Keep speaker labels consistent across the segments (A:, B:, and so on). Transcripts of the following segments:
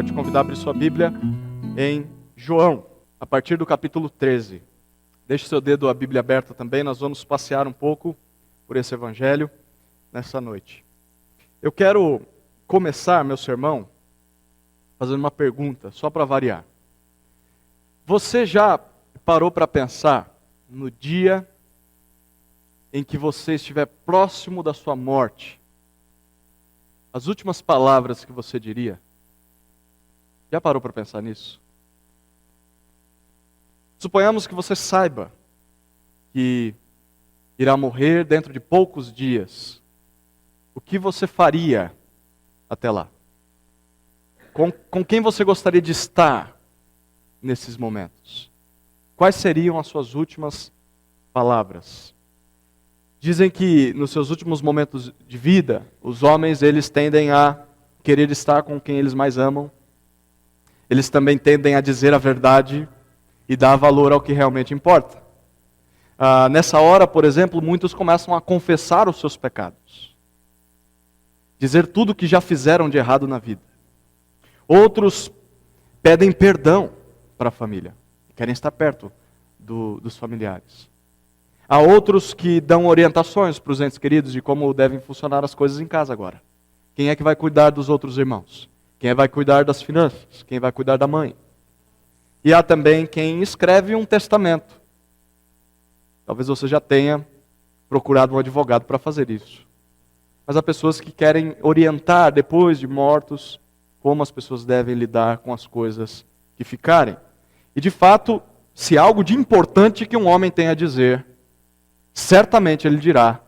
A: Quero te convidar a abrir sua Bíblia em João, a partir do capítulo 13. Deixe seu dedo a Bíblia aberta também, nós vamos passear um pouco por esse evangelho nessa noite. Eu quero começar meu sermão fazendo uma pergunta, só para variar. Você já parou para pensar no dia em que você estiver próximo da sua morte? As últimas palavras que você diria? Já parou para pensar nisso? Suponhamos que você saiba que irá morrer dentro de poucos dias. O que você faria até lá? Com quem você gostaria de estar nesses momentos? Quais seriam as suas últimas palavras? Dizem que nos seus últimos momentos de vida, os homens eles tendem a querer estar com quem eles mais amam. Eles também tendem a dizer a verdade e dar valor ao que realmente importa. Nessa hora, por exemplo, muitos começam a confessar os seus pecados. Dizer tudo o que já fizeram de errado na vida. Outros pedem perdão para a família. Querem estar perto dos familiares. Há outros que dão orientações para os entes queridos de como devem funcionar as coisas em casa agora. Quem é que vai cuidar dos outros irmãos? Quem vai cuidar das finanças? Quem vai cuidar da mãe? E há também quem escreve um testamento. Talvez você já tenha procurado um advogado para fazer isso. Mas há pessoas que querem orientar depois de mortos como as pessoas devem lidar com as coisas que ficarem. E de fato, se há algo de importante que um homem tem a dizer, certamente ele dirá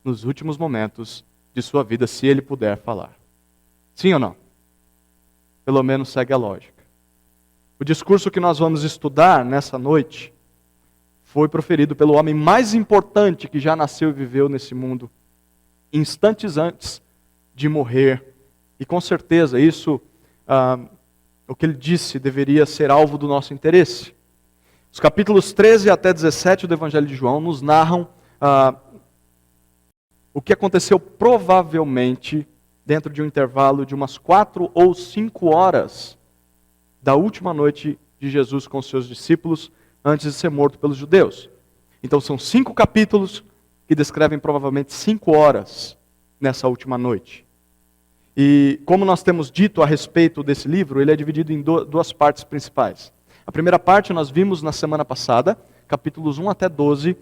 A: nos últimos momentos de sua vida, se ele puder falar. Sim ou não? Pelo menos segue a lógica. O discurso que nós vamos estudar nessa noite foi proferido pelo homem mais importante que já nasceu e viveu nesse mundo, instantes antes de morrer. E com certeza isso, o que ele disse, deveria ser alvo do nosso interesse. Os capítulos 13 até 17 do Evangelho de João nos narram o que aconteceu provavelmente dentro de um intervalo de umas 4 ou 5 horas da última noite de Jesus com os seus discípulos antes de ser morto pelos judeus. Então são 5 capítulos que descrevem provavelmente 5 horas nessa última noite. E como nós temos dito a respeito desse livro, ele é dividido em duas partes principais. A primeira parte nós vimos na semana passada, capítulos 1 até 12,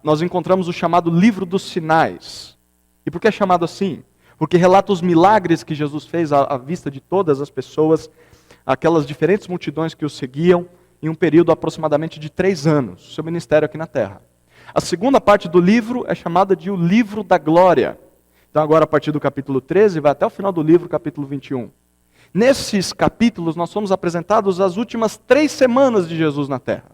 A: nós encontramos o chamado Livro dos Sinais. E por que é chamado assim? Porque relata os milagres que Jesus fez à vista de todas as pessoas, aquelas diferentes multidões que o seguiam, em um período aproximadamente de 3 anos, seu ministério aqui na terra. A segunda parte do livro é chamada de o Livro da Glória. Então agora a partir do capítulo 13, vai até o final do livro, capítulo 21. Nesses capítulos nós somos apresentados as últimas 3 semanas de Jesus na terra.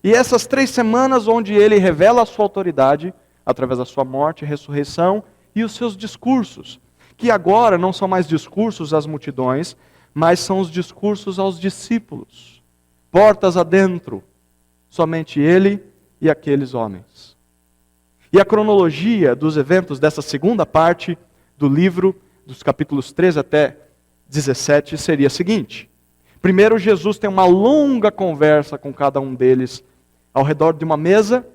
A: E essas 3 semanas onde ele revela a sua autoridade, através da sua morte e ressurreição, e os seus discursos, que agora não são mais discursos às multidões, mas são os discursos aos discípulos. Portas adentro, somente ele e aqueles homens. E a cronologia dos eventos dessa segunda parte do livro, dos capítulos 13 até 17, seria a seguinte. Primeiro, Jesus tem uma longa conversa com cada um deles ao redor de uma mesa,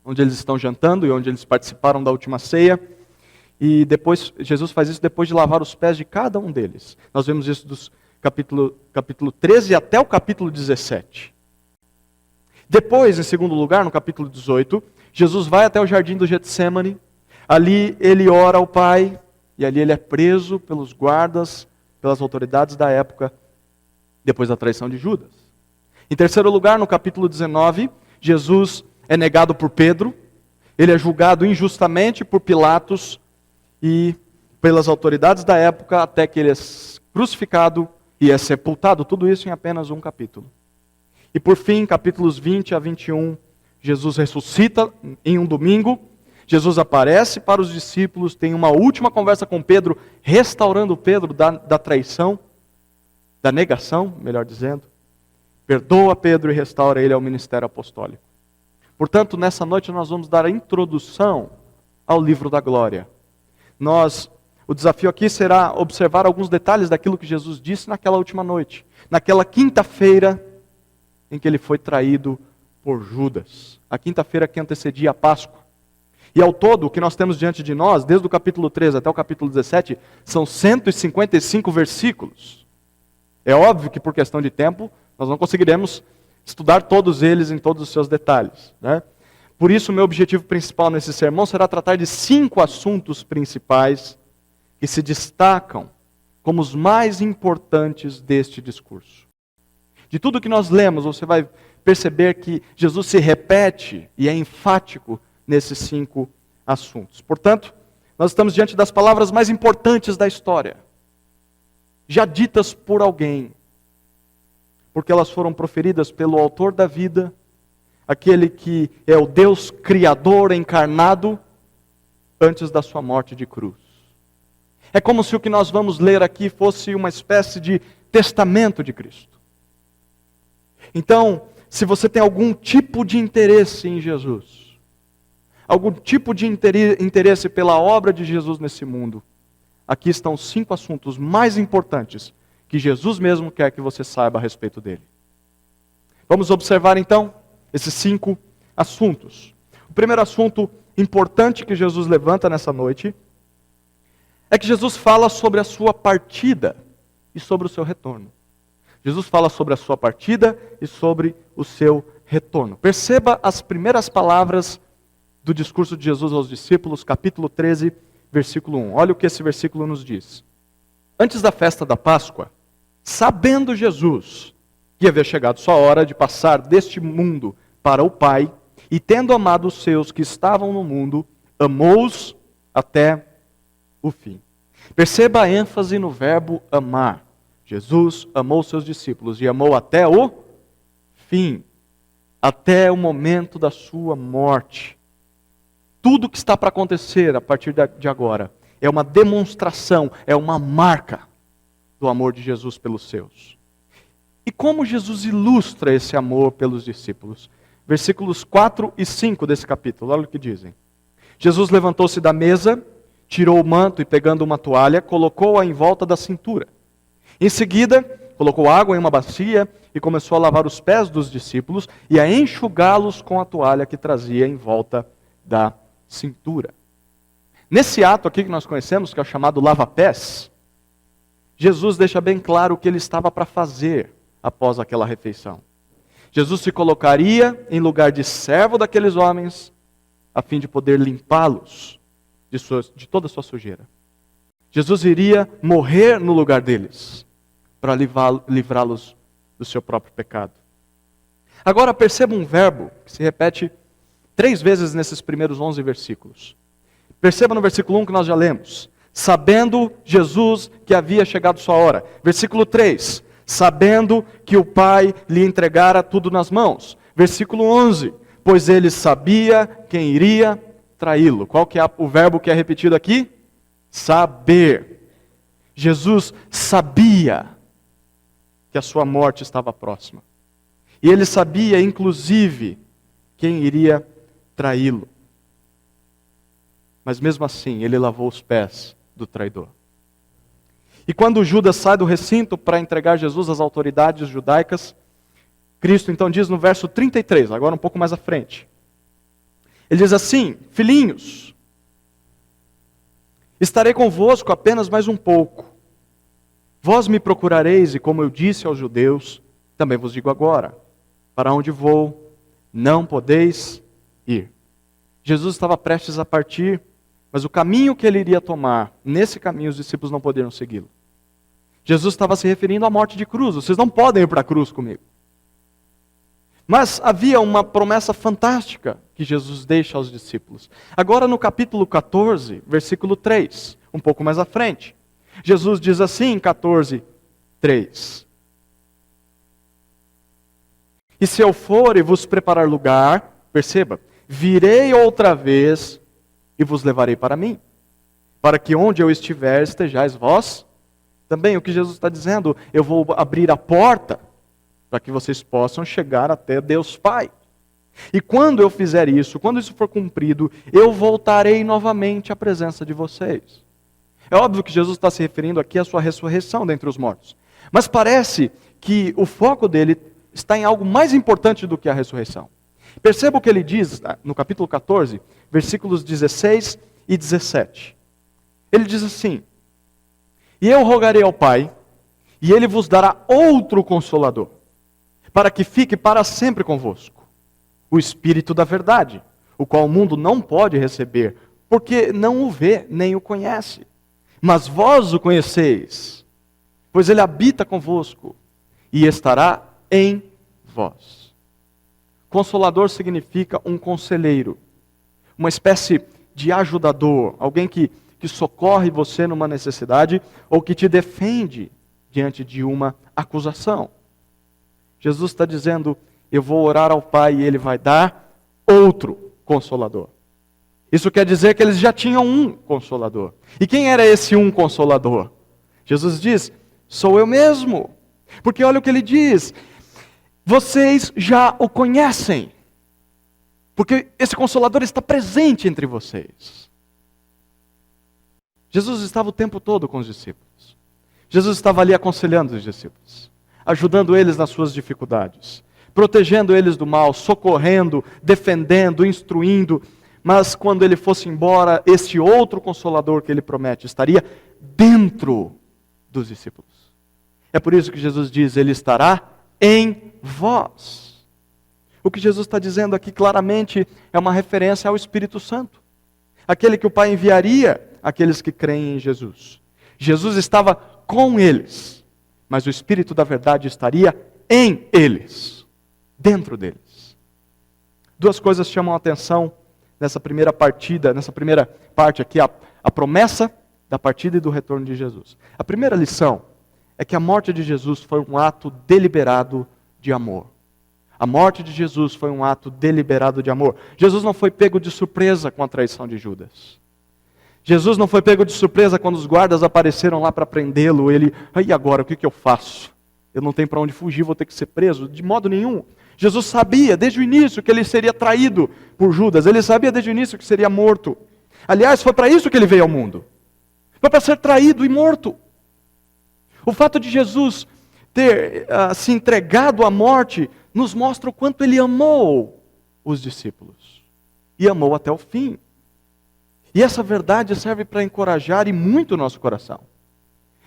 A: onde eles estão jantando e onde eles participaram da última ceia. E depois, Jesus faz isso depois de lavar os pés de cada um deles. Nós vemos isso dos capítulo 13 até o capítulo 17. Depois, em segundo lugar, no capítulo 18, Jesus vai até o jardim do Getsemane. Ali ele ora ao Pai, e ali ele é preso pelos guardas, pelas autoridades da época, depois da traição de Judas. Em terceiro lugar, no capítulo 19, Jesus é negado por Pedro, ele é julgado injustamente por Pilatos e pelas autoridades da época, até que ele é crucificado e é sepultado, tudo isso em apenas um capítulo. E por fim, capítulos 20 a 21, Jesus ressuscita em um domingo, Jesus aparece para os discípulos, tem uma última conversa com Pedro, restaurando Pedro da traição, da negação, melhor dizendo. Perdoa Pedro e restaura ele ao ministério apostólico. Portanto, nessa noite nós vamos dar a introdução ao livro da glória. Nós O desafio aqui será observar alguns detalhes daquilo que Jesus disse naquela última noite, naquela quinta-feira em que ele foi traído por Judas, a quinta-feira que antecedia a Páscoa. E ao todo, o que nós temos diante de nós, desde o capítulo 13 até o capítulo 17, são 155 versículos. É óbvio que por questão de tempo, nós não conseguiremos estudar todos eles em todos os seus detalhes, né? Por isso, o meu objetivo principal nesse sermão será tratar de 5 assuntos principais que se destacam como os mais importantes deste discurso. De tudo que nós lemos, você vai perceber que Jesus se repete e é enfático nesses 5 assuntos. Portanto, nós estamos diante das palavras mais importantes da história, já ditas por alguém, porque elas foram proferidas pelo autor da vida, aquele que é o Deus Criador encarnado antes da sua morte de cruz. É como se o que nós vamos ler aqui fosse uma espécie de testamento de Cristo. Então, se você tem algum tipo de interesse em Jesus, algum tipo de interesse pela obra de Jesus nesse mundo, aqui estão 5 assuntos mais importantes que Jesus mesmo quer que você saiba a respeito dele. Vamos observar então esses 5 assuntos. O primeiro assunto importante que Jesus levanta nessa noite é que Jesus fala sobre a sua partida e sobre o seu retorno. Jesus fala sobre a sua partida e sobre o seu retorno. Perceba as primeiras palavras do discurso de Jesus aos discípulos, capítulo 13, versículo 1. Olha o que esse versículo nos diz. Antes da festa da Páscoa, sabendo Jesus que havia chegado sua hora de passar deste mundo para o Pai, e tendo amado os seus que estavam no mundo, amou-os até o fim. Perceba a ênfase no verbo amar. Jesus amou seus discípulos e amou até o fim, até o momento da sua morte. Tudo que está para acontecer a partir de agora é uma demonstração, é uma marca do amor de Jesus pelos seus. E como Jesus ilustra esse amor pelos discípulos? Versículos 4 e 5 desse capítulo, olha o que dizem. Jesus levantou-se da mesa, tirou o manto e, pegando uma toalha, colocou-a em volta da cintura. Em seguida, colocou água em uma bacia e começou a lavar os pés dos discípulos e a enxugá-los com a toalha que trazia em volta da cintura. Nesse ato aqui que nós conhecemos, que é o chamado lava-pés, Jesus deixa bem claro o que ele estava para fazer após aquela refeição. Jesus se colocaria em lugar de servo daqueles homens, a fim de poder limpá-los de toda a sua sujeira. Jesus iria morrer no lugar deles, para livrá-los do seu próprio pecado. Agora perceba um verbo que se repete 3 vezes nesses primeiros 11 versículos. Perceba no versículo 1 que nós já lemos. Sabendo Jesus que havia chegado sua hora. Versículo 3. Sabendo que o Pai lhe entregara tudo nas mãos. Versículo 11. Pois ele sabia quem iria traí-lo. Qual que é o verbo que é repetido aqui? Saber. Jesus sabia que a sua morte estava próxima. E ele sabia, inclusive, quem iria traí-lo. Mas mesmo assim, ele lavou os pés do traidor. E quando Judas sai do recinto para entregar Jesus às autoridades judaicas, Cristo então diz no verso 33, agora um pouco mais à frente. Ele diz assim: filhinhos, estarei convosco apenas mais um pouco. Vós me procurareis, e como eu disse aos judeus, também vos digo agora, para onde vou, não podeis ir. Jesus estava prestes a partir, mas o caminho que ele iria tomar, nesse caminho os discípulos não poderiam segui-lo. Jesus estava se referindo à morte de cruz. Vocês não podem ir para a cruz comigo. Mas havia uma promessa fantástica que Jesus deixa aos discípulos. Agora no capítulo 14, versículo 3, um pouco mais à frente. Jesus diz assim em 14, 3. E se eu for e vos preparar lugar, perceba, virei outra vez e vos levarei para mim, para que onde eu estiver estejais vós também. O que Jesus está dizendo, eu vou abrir a porta para que vocês possam chegar até Deus Pai. E quando eu fizer isso, quando isso for cumprido, eu voltarei novamente à presença de vocês. É óbvio que Jesus está se referindo aqui à sua ressurreição dentre os mortos. Mas parece que o foco dele está em algo mais importante do que a ressurreição. Perceba o que ele diz no capítulo 14, versículos 16 e 17. Ele diz assim: E eu rogarei ao Pai, e Ele vos dará outro Consolador, para que fique para sempre convosco, o Espírito da verdade, o qual o mundo não pode receber, porque não o vê nem o conhece. Mas vós o conheceis, pois Ele habita convosco e estará em vós. Consolador significa um conselheiro, uma espécie de ajudador, alguém que socorre você numa necessidade ou que te defende diante de uma acusação. Jesus está dizendo: eu vou orar ao Pai e Ele vai dar outro Consolador. Isso quer dizer que eles já tinham um Consolador. E quem era esse um Consolador? Jesus diz: sou eu mesmo. Porque olha o que ele diz: vocês já o conhecem. Porque esse Consolador está presente entre vocês. Jesus estava o tempo todo com os discípulos. Jesus estava ali aconselhando os discípulos, ajudando eles nas suas dificuldades, protegendo eles do mal, socorrendo, defendendo, instruindo. Mas quando ele fosse embora, esse outro Consolador que ele promete estaria dentro dos discípulos. É por isso que Jesus diz: ele estará em vós. O que Jesus está dizendo aqui claramente é uma referência ao Espírito Santo, aquele que o Pai enviaria àqueles que creem em Jesus. Jesus estava com eles, mas o Espírito da verdade estaria em eles, dentro deles. Duas coisas chamam a atenção nessa primeira partida, nessa primeira parte aqui, a promessa da partida e do retorno de Jesus. A primeira lição é que a morte de Jesus foi um ato deliberado de amor. A morte de Jesus foi um ato deliberado de amor. Jesus não foi pego de surpresa com a traição de Judas. Jesus não foi pego de surpresa quando os guardas apareceram lá para prendê-lo. Ele: e agora, o que eu faço? Eu não tenho para onde fugir, vou ter que ser preso. De modo nenhum. Jesus sabia desde o início que ele seria traído por Judas. Ele sabia desde o início que seria morto. Aliás, foi para isso que ele veio ao mundo. Foi para ser traído e morto. O fato de Jesus ter se entregado à morte nos mostra o quanto ele amou os discípulos. E amou até o fim. E essa verdade serve para encorajar e muito o nosso coração.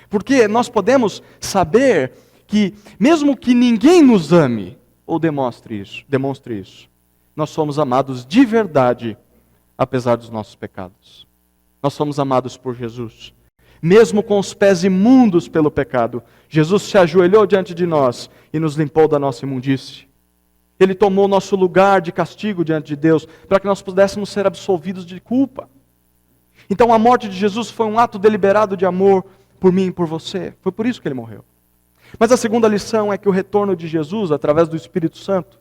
A: Porque nós podemos saber que, mesmo que ninguém nos ame, ou demonstre isso, nós somos amados de verdade, apesar dos nossos pecados. Nós somos amados por Jesus. Mesmo com os pés imundos pelo pecado, Jesus se ajoelhou diante de nós e nos limpou da nossa imundície. Ele tomou nosso lugar de castigo diante de Deus, para que nós pudéssemos ser absolvidos de culpa. Então a morte de Jesus foi um ato deliberado de amor por mim e por você. Foi por isso que ele morreu. Mas a segunda lição é que o retorno de Jesus, através do Espírito Santo,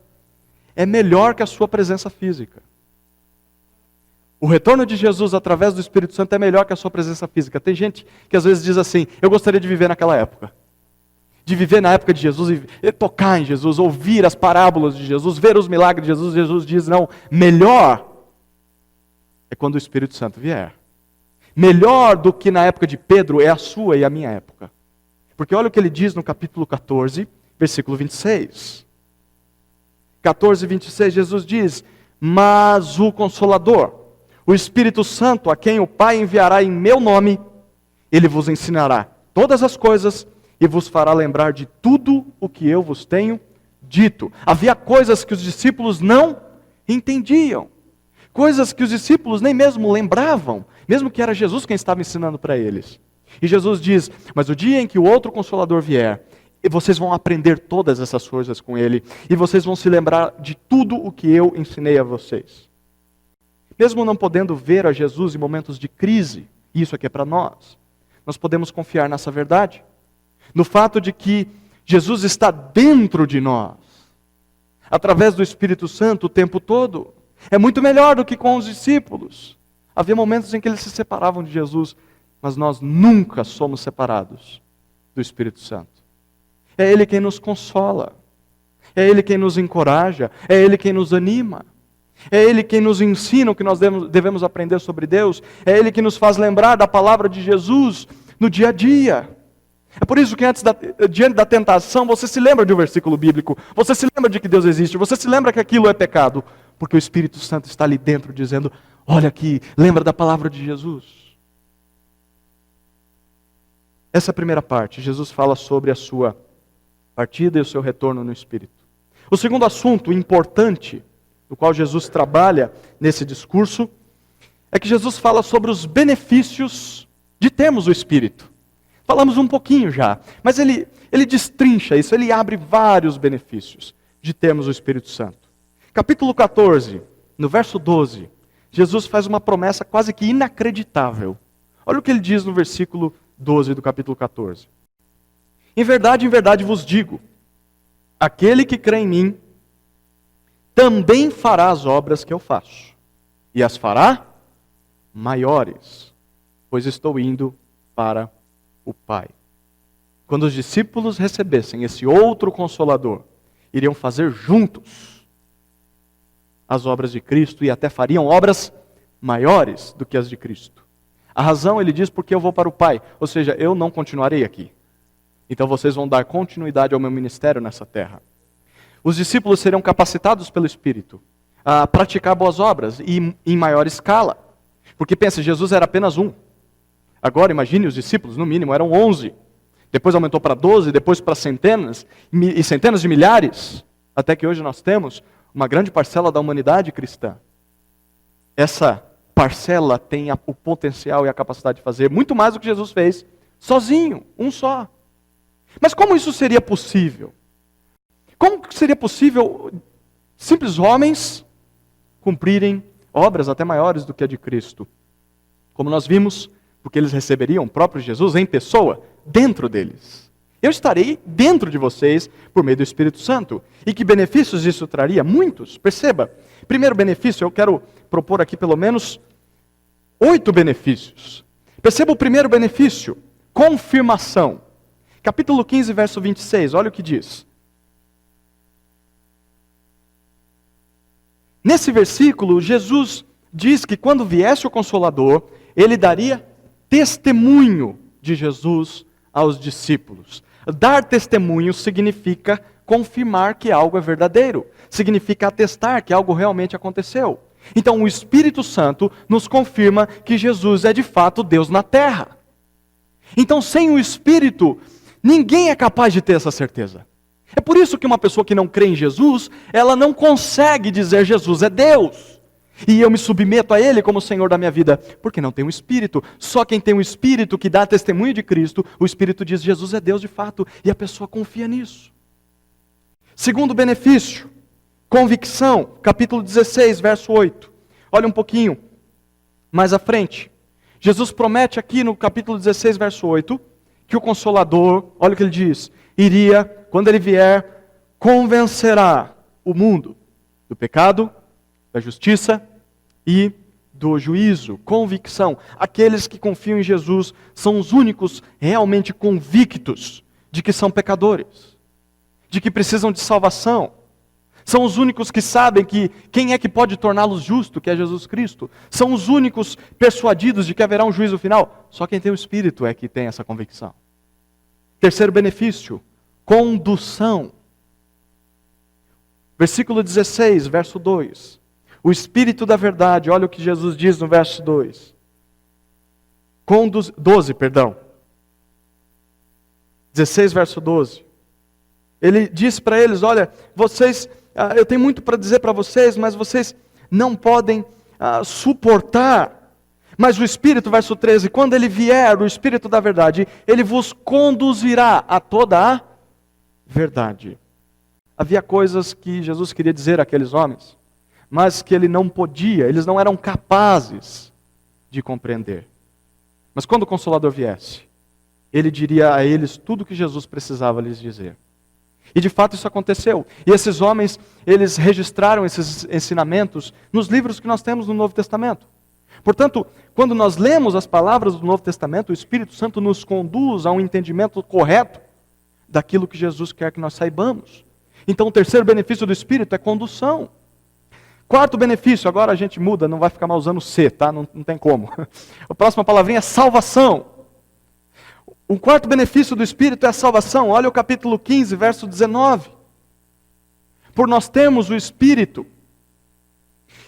A: é melhor que a sua presença física. O retorno de Jesus através do Espírito Santo é melhor que a sua presença física. Tem gente que às vezes diz assim: eu gostaria de viver naquela época. De viver na época de Jesus e tocar em Jesus, ouvir as parábolas de Jesus, ver os milagres de Jesus. Jesus diz: não, melhor é quando o Espírito Santo vier. Melhor do que na época de Pedro é a sua e a minha época. Porque olha o que ele diz no capítulo 14, versículo 26. 14, 26, Jesus diz: mas o Consolador, o Espírito Santo, a quem o Pai enviará em meu nome, ele vos ensinará todas as coisas e vos fará lembrar de tudo o que eu vos tenho dito. Havia coisas que os discípulos não entendiam. Coisas que os discípulos nem mesmo lembravam, mesmo que era Jesus quem estava ensinando para eles. E Jesus diz: mas o dia em que o outro Consolador vier, vocês vão aprender todas essas coisas com ele, e vocês vão se lembrar de tudo o que eu ensinei a vocês. Mesmo não podendo ver a Jesus em momentos de crise, isso aqui é para nós podemos confiar nessa verdade, no fato de que Jesus está dentro de nós, através do Espírito Santo o tempo todo. É muito melhor do que com os discípulos. Havia momentos em que eles se separavam de Jesus, mas nós nunca somos separados do Espírito Santo. É Ele quem nos consola, é Ele quem nos encoraja, é Ele quem nos anima. É Ele quem nos ensina o que nós devemos aprender sobre Deus. É Ele que nos faz lembrar da palavra de Jesus no dia a dia. É por isso que diante da tentação, você se lembra de um versículo bíblico. Você se lembra de que Deus existe. Você se lembra que aquilo é pecado. Porque o Espírito Santo está ali dentro dizendo, olha aqui, lembra da palavra de Jesus. Essa é a primeira parte. Jesus fala sobre a sua partida e o seu retorno no Espírito. O segundo assunto importante, do qual Jesus trabalha nesse discurso, é que Jesus fala sobre os benefícios de termos o Espírito. Falamos um pouquinho já, mas ele destrincha isso, ele abre vários benefícios de termos o Espírito Santo. Capítulo 14, no verso 12, Jesus faz uma promessa quase que inacreditável. Olha o que ele diz no versículo 12 do capítulo 14. Em verdade vos digo, aquele que crê em mim, também fará as obras que eu faço, e as fará maiores, pois estou indo para o Pai. Quando os discípulos recebessem esse outro Consolador, iriam fazer juntos as obras de Cristo e até fariam obras maiores do que as de Cristo. A razão, ele diz, porque eu vou para o Pai, ou seja, eu não continuarei aqui. Então vocês vão dar continuidade ao meu ministério nessa terra. Os discípulos serão capacitados pelo Espírito a praticar boas obras e em maior escala. Porque pensa, Jesus era apenas um. Agora imagine os discípulos, no mínimo eram 11. Depois aumentou para 12, depois para centenas e centenas de milhares. Até que hoje nós temos uma grande parcela da humanidade cristã. Essa parcela tem o potencial e a capacidade de fazer muito mais do que Jesus fez, sozinho, um só. Mas como isso seria possível? Como seria possível simples homens cumprirem obras até maiores do que a de Cristo? Como nós vimos, porque eles receberiam o próprio Jesus em pessoa, dentro deles. Eu estarei dentro de vocês por meio do Espírito Santo. E que benefícios isso traria? Muitos. Perceba, primeiro benefício, eu quero propor aqui pelo menos 8 benefícios. Perceba o primeiro benefício, confirmação. Capítulo 15, verso 26, olha o que diz. Nesse versículo, Jesus diz que quando viesse o Consolador, ele daria testemunho de Jesus aos discípulos. Dar testemunho significa confirmar que algo é verdadeiro. Significa atestar que algo realmente aconteceu. Então o Espírito Santo nos confirma que Jesus é de fato Deus na terra. Então sem o Espírito, ninguém é capaz de ter essa certeza. É por isso que uma pessoa que não crê em Jesus, ela não consegue dizer Jesus é Deus. E eu me submeto a Ele como Senhor da minha vida, porque não tem o Espírito. Só quem tem o Espírito que dá testemunho de Cristo, o Espírito diz Jesus é Deus de fato, e a pessoa confia nisso. Segundo benefício, convicção, capítulo 16, verso 8. Olha um pouquinho mais à frente. Jesus promete aqui no capítulo 16, verso 8, que o Consolador, olha o que ele diz, iria, quando ele vier, convencerá o mundo do pecado, da justiça e do juízo. Convicção. Aqueles que confiam em Jesus são os únicos realmente convictos de que são pecadores, de que precisam de salvação. São os únicos que sabem que quem é que pode torná-los justos, que é Jesus Cristo. São os únicos persuadidos de que haverá um juízo final. Só quem tem o Espírito é que tem essa convicção. Terceiro benefício, condução. Versículo 16, verso 2. O Espírito da verdade, olha o que Jesus diz no verso 2. 12, perdão. 16, verso 12. Ele diz para eles, olha, vocês, eu tenho muito para dizer para vocês, mas vocês não podem suportar. Mas o Espírito, verso 13, quando ele vier, o Espírito da verdade, ele vos conduzirá a toda a verdade. Havia coisas que Jesus queria dizer àqueles homens, mas que ele não podia, eles não eram capazes de compreender. Mas quando o Consolador viesse, ele diria a eles tudo o que Jesus precisava lhes dizer. E de fato isso aconteceu. E esses homens, eles registraram esses ensinamentos nos livros que nós temos no Novo Testamento. Portanto, quando nós lemos as palavras do Novo Testamento, o Espírito Santo nos conduz a um entendimento correto daquilo que Jesus quer que nós saibamos. Então o terceiro benefício do Espírito é condução. Quarto benefício, agora a gente muda, não vai ficar mais usando C, tá? Não tem como. A próxima palavrinha é salvação. O quarto benefício do Espírito é a salvação. Olha o capítulo 15, verso 19. Por nós termos o Espírito,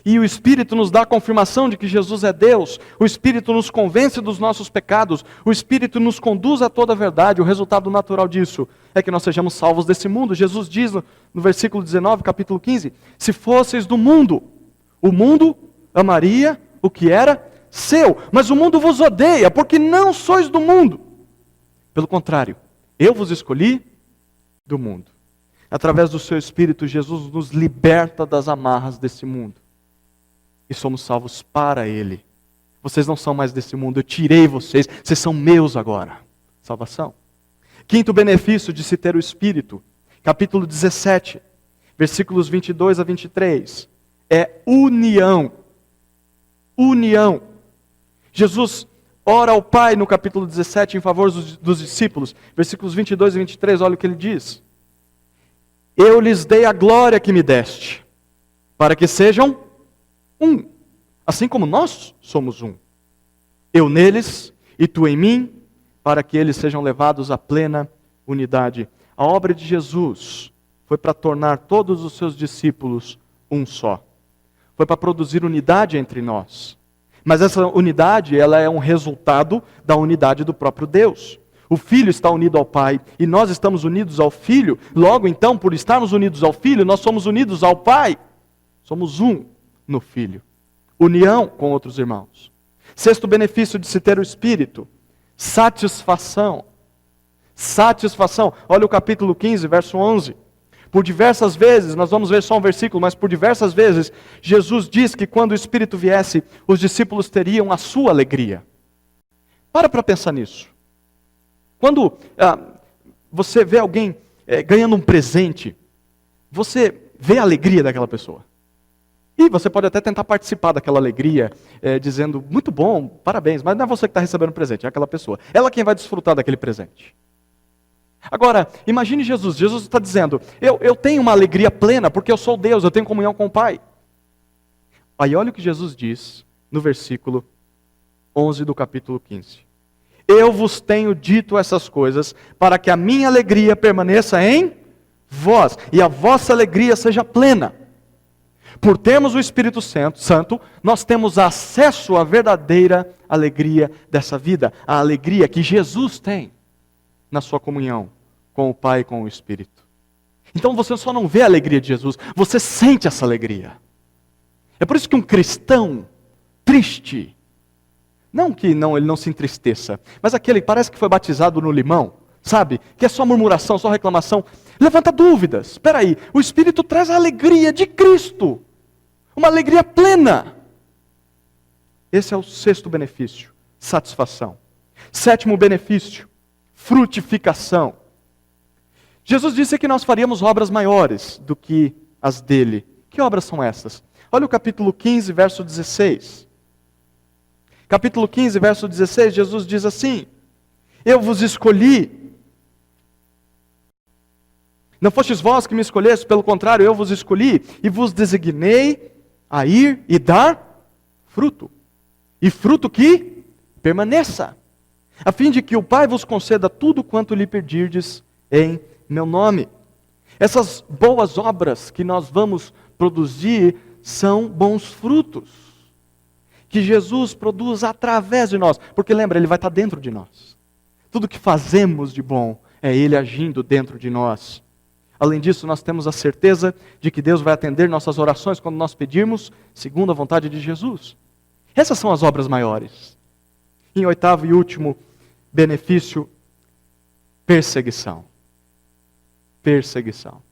A: e o Espírito nos dá a confirmação de que Jesus é Deus, o Espírito nos convence dos nossos pecados, o Espírito nos conduz a toda a verdade. O resultado natural disso é que nós sejamos salvos desse mundo. Jesus diz no versículo 19, capítulo 15, se fosseis do mundo, o mundo amaria o que era seu, mas o mundo vos odeia, porque não sois do mundo. Pelo contrário, eu vos escolhi do mundo. Através do seu Espírito, Jesus nos liberta das amarras desse mundo. E somos salvos para Ele. Vocês não são mais desse mundo, eu tirei vocês, vocês são meus agora. Salvação. Quinto benefício de se ter o Espírito, capítulo 17, versículos 22 a 23, é união. União. Jesus ora ao Pai no capítulo 17 em favor dos discípulos, versículos 22 e 23, olha o que ele diz. Eu lhes dei a glória que me deste, para que sejam um, assim como nós somos um. Eu neles e tu em mim, para que eles sejam levados à plena unidade. A obra de Jesus foi para tornar todos os seus discípulos um só. Foi para produzir unidade entre nós. Mas essa unidade, ela é um resultado da unidade do próprio Deus. O Filho está unido ao Pai e nós estamos unidos ao Filho. Logo então, por estarmos unidos ao Filho, nós somos unidos ao Pai. Somos um no Filho. União com outros irmãos. Sexto benefício de se ter o Espírito, satisfação. Satisfação. Olha o capítulo 15, verso 11. Por diversas vezes, nós vamos ver só um versículo, mas por diversas vezes, Jesus diz que quando o Espírito viesse, os discípulos teriam a sua alegria. Para pensar nisso. Quando você vê alguém ganhando um presente, você vê a alegria daquela pessoa. E você pode até tentar participar daquela alegria, dizendo, muito bom, parabéns, mas não é você que está recebendo o presente, é aquela pessoa. Ela quem vai desfrutar daquele presente. Agora, imagine Jesus. Jesus está dizendo, eu tenho uma alegria plena, porque eu sou Deus, eu tenho comunhão com o Pai. Aí olha o que Jesus diz no versículo 11 do capítulo 15. Eu vos tenho dito essas coisas, para que a minha alegria permaneça em vós, e a vossa alegria seja plena. Por termos o Espírito Santo, nós temos acesso à verdadeira alegria dessa vida. A alegria que Jesus tem na sua comunhão com o Pai e com o Espírito. Então você só não vê a alegria de Jesus, você sente essa alegria. É por isso que um cristão triste, não que ele não se entristeça, mas aquele que parece que foi batizado no limão, sabe? Que é só murmuração, só reclamação, levanta dúvidas. Espera aí, o Espírito traz a alegria de Cristo. Uma alegria plena. Esse é o sexto benefício, satisfação. Sétimo benefício, frutificação. Jesus disse que nós faríamos obras maiores do que as dele. Que obras são essas? Olha o capítulo 15, verso 16. Capítulo 15, verso 16, Jesus diz assim: eu vos escolhi. Não fostes vós que me escolheste, pelo contrário, eu vos escolhi e vos designei a ir e dar fruto. E fruto que permaneça, a fim de que o Pai vos conceda tudo quanto lhe pedirdes em meu nome. Essas boas obras que nós vamos produzir são bons frutos, que Jesus produz através de nós. Porque lembra, Ele vai estar dentro de nós. Tudo que fazemos de bom é Ele agindo dentro de nós. Além disso, nós temos a certeza de que Deus vai atender nossas orações quando nós pedirmos segundo a vontade de Jesus. Essas são as obras maiores. Em oitavo e último benefício, perseguição. Perseguição.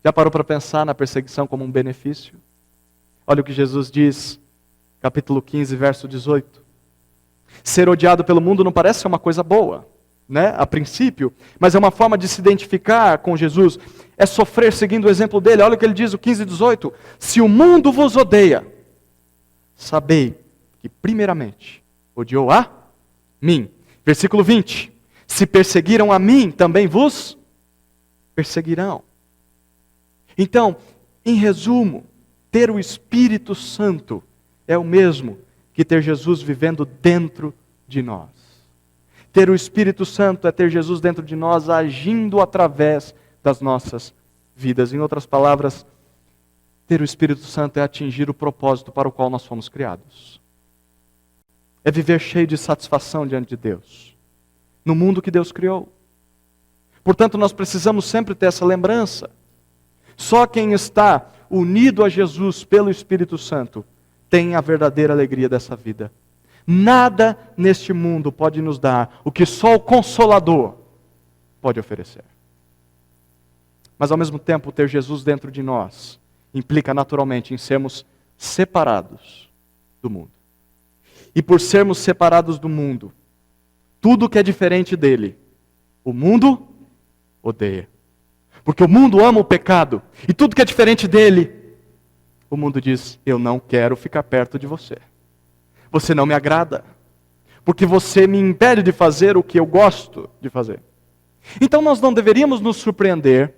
A: Já parou para pensar na perseguição como um benefício? Olha o que Jesus diz, capítulo 15, verso 18. Ser odiado pelo mundo não parece ser uma coisa boa, né, a princípio, mas é uma forma de se identificar com Jesus, é sofrer seguindo o exemplo dele. Olha o que ele diz, o 15 e 18, se o mundo vos odeia, sabei que primeiramente odiou a mim. Versículo 20, se perseguiram a mim, também vos perseguirão. Então, em resumo, ter o Espírito Santo é o mesmo que ter Jesus vivendo dentro de nós. Ter o Espírito Santo é ter Jesus dentro de nós, agindo através das nossas vidas. Em outras palavras, ter o Espírito Santo é atingir o propósito para o qual nós fomos criados. É viver cheio de satisfação diante de Deus, no mundo que Deus criou. Portanto, nós precisamos sempre ter essa lembrança. Só quem está unido a Jesus pelo Espírito Santo tem a verdadeira alegria dessa vida. Nada neste mundo pode nos dar o que só o Consolador pode oferecer. Mas ao mesmo tempo, ter Jesus dentro de nós implica naturalmente em sermos separados do mundo. E por sermos separados do mundo, tudo que é diferente dele, o mundo odeia. Porque o mundo ama o pecado, e tudo que é diferente dele, o mundo diz: eu não quero ficar perto de você. Você não me agrada, porque você me impede de fazer o que eu gosto de fazer. Então nós não deveríamos nos surpreender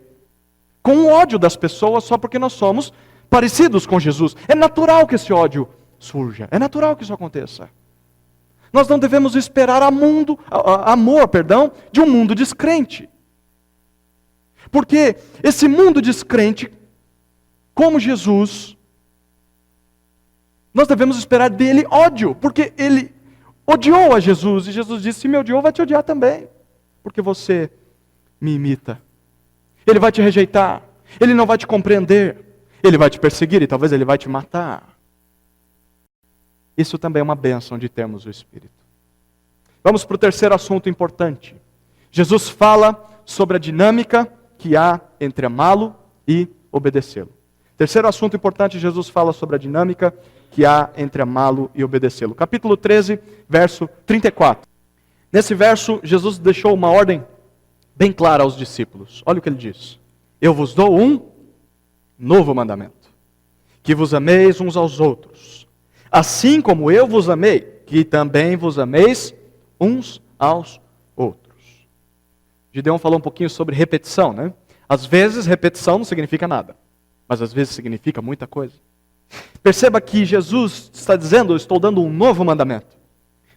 A: com o ódio das pessoas só porque nós somos parecidos com Jesus. É natural que esse ódio surja, é natural que isso aconteça. Nós não devemos esperar amor de um mundo descrente. Porque esse mundo descrente, como Jesus, nós devemos esperar dele ódio, porque ele odiou a Jesus, e Jesus disse: se me odiou, vai te odiar também, porque você me imita. Ele vai te rejeitar, ele não vai te compreender, ele vai te perseguir e talvez ele vai te matar. Isso também é uma bênção de termos o Espírito. Vamos para o terceiro assunto importante. Jesus fala sobre a dinâmica que há entre amá-lo e obedecê-lo. Terceiro assunto importante, Jesus fala sobre a dinâmica que há entre amá-lo e obedecê-lo. Capítulo 13, verso 34. Nesse verso, Jesus deixou uma ordem bem clara aos discípulos. Olha o que ele diz: eu vos dou um novo mandamento, que vos ameis uns aos outros, assim como eu vos amei, que também vos ameis uns aos outros. Gideão falou um pouquinho sobre repetição, né? Às vezes repetição não significa nada, mas às vezes significa muita coisa. Perceba que Jesus está dizendo: eu estou dando um novo mandamento.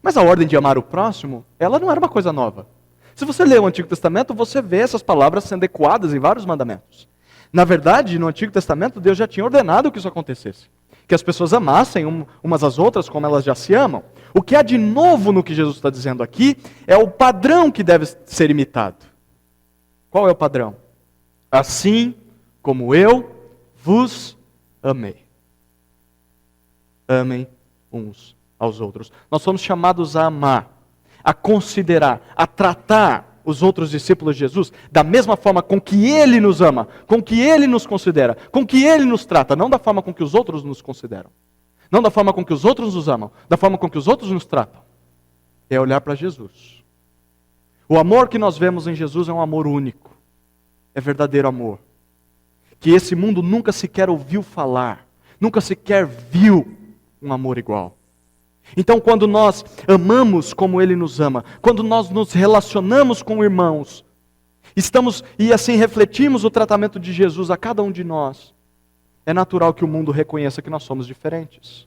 A: Mas a ordem de amar o próximo, ela não era uma coisa nova. Se você lê o Antigo Testamento, você vê essas palavras sendo ecoadas em vários mandamentos. Na verdade, no Antigo Testamento, Deus já tinha ordenado que isso acontecesse. Que as pessoas amassem umas às outras como elas já se amam. O que há de novo no que Jesus está dizendo aqui é o padrão que deve ser imitado. Qual é o padrão? Assim como eu vos amei. Amem uns aos outros. Nós somos chamados a amar, a considerar, a tratar os outros discípulos de Jesus da mesma forma com que Ele nos ama, com que Ele nos considera, com que Ele nos trata, não da forma com que os outros nos consideram, não da forma com que os outros nos amam, da forma com que os outros nos tratam. É olhar para Jesus. O amor que nós vemos em Jesus é um amor único, é verdadeiro amor, que esse mundo nunca sequer ouviu falar, nunca sequer viu um amor igual. Então, quando nós amamos como Ele nos ama, quando nós nos relacionamos com irmãos, e assim refletimos o tratamento de Jesus a cada um de nós, é natural que o mundo reconheça que nós somos diferentes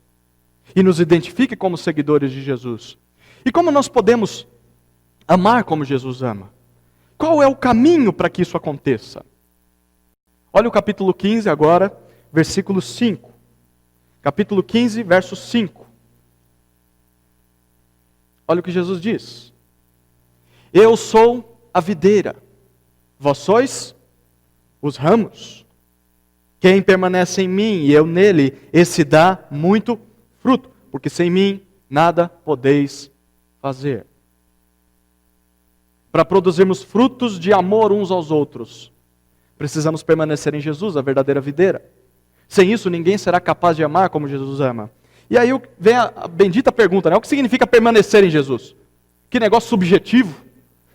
A: e nos identifique como seguidores de Jesus. E como nós podemos amar como Jesus ama? Qual é o caminho para que isso aconteça? Olha o capítulo 15 agora, versículo 5. Capítulo 15, verso 5. Olha o que Jesus diz: eu sou a videira, vós sois os ramos. Quem permanece em mim e eu nele, esse dá muito fruto, porque sem mim nada podeis fazer. Para produzirmos frutos de amor uns aos outros, precisamos permanecer em Jesus, a verdadeira videira. Sem isso, ninguém será capaz de amar como Jesus ama. E aí vem a bendita pergunta, né? O que significa permanecer em Jesus? Que negócio subjetivo.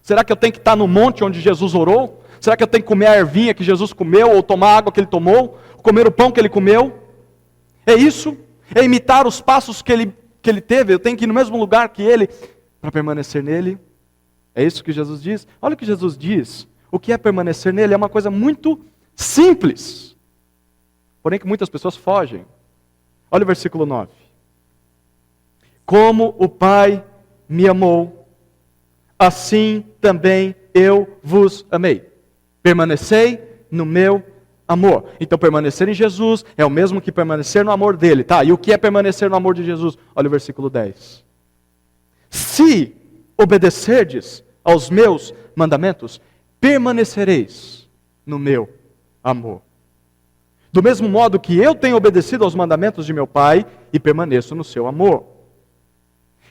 A: Será que eu tenho que estar no monte onde Jesus orou? Será que eu tenho que comer a ervinha que Jesus comeu, ou tomar a água que Ele tomou, comer o pão que Ele comeu? É isso? É imitar os passos que ele teve? Eu tenho que ir no mesmo lugar que Ele para permanecer nele? É isso que Jesus diz? Olha o que Jesus diz. O que é permanecer nele é uma coisa muito simples. porém que muitas pessoas fogem. Olha o versículo 9. Como o Pai me amou, assim também eu vos amei. Permanecei no meu amor. Então permanecer em Jesus é o mesmo que permanecer no amor dele. Tá, e o que é permanecer no amor de Jesus? Olha o versículo 10. Se obedecerdes aos meus mandamentos, permanecereis no meu amor. Do mesmo modo que eu tenho obedecido aos mandamentos de meu Pai e permaneço no seu amor.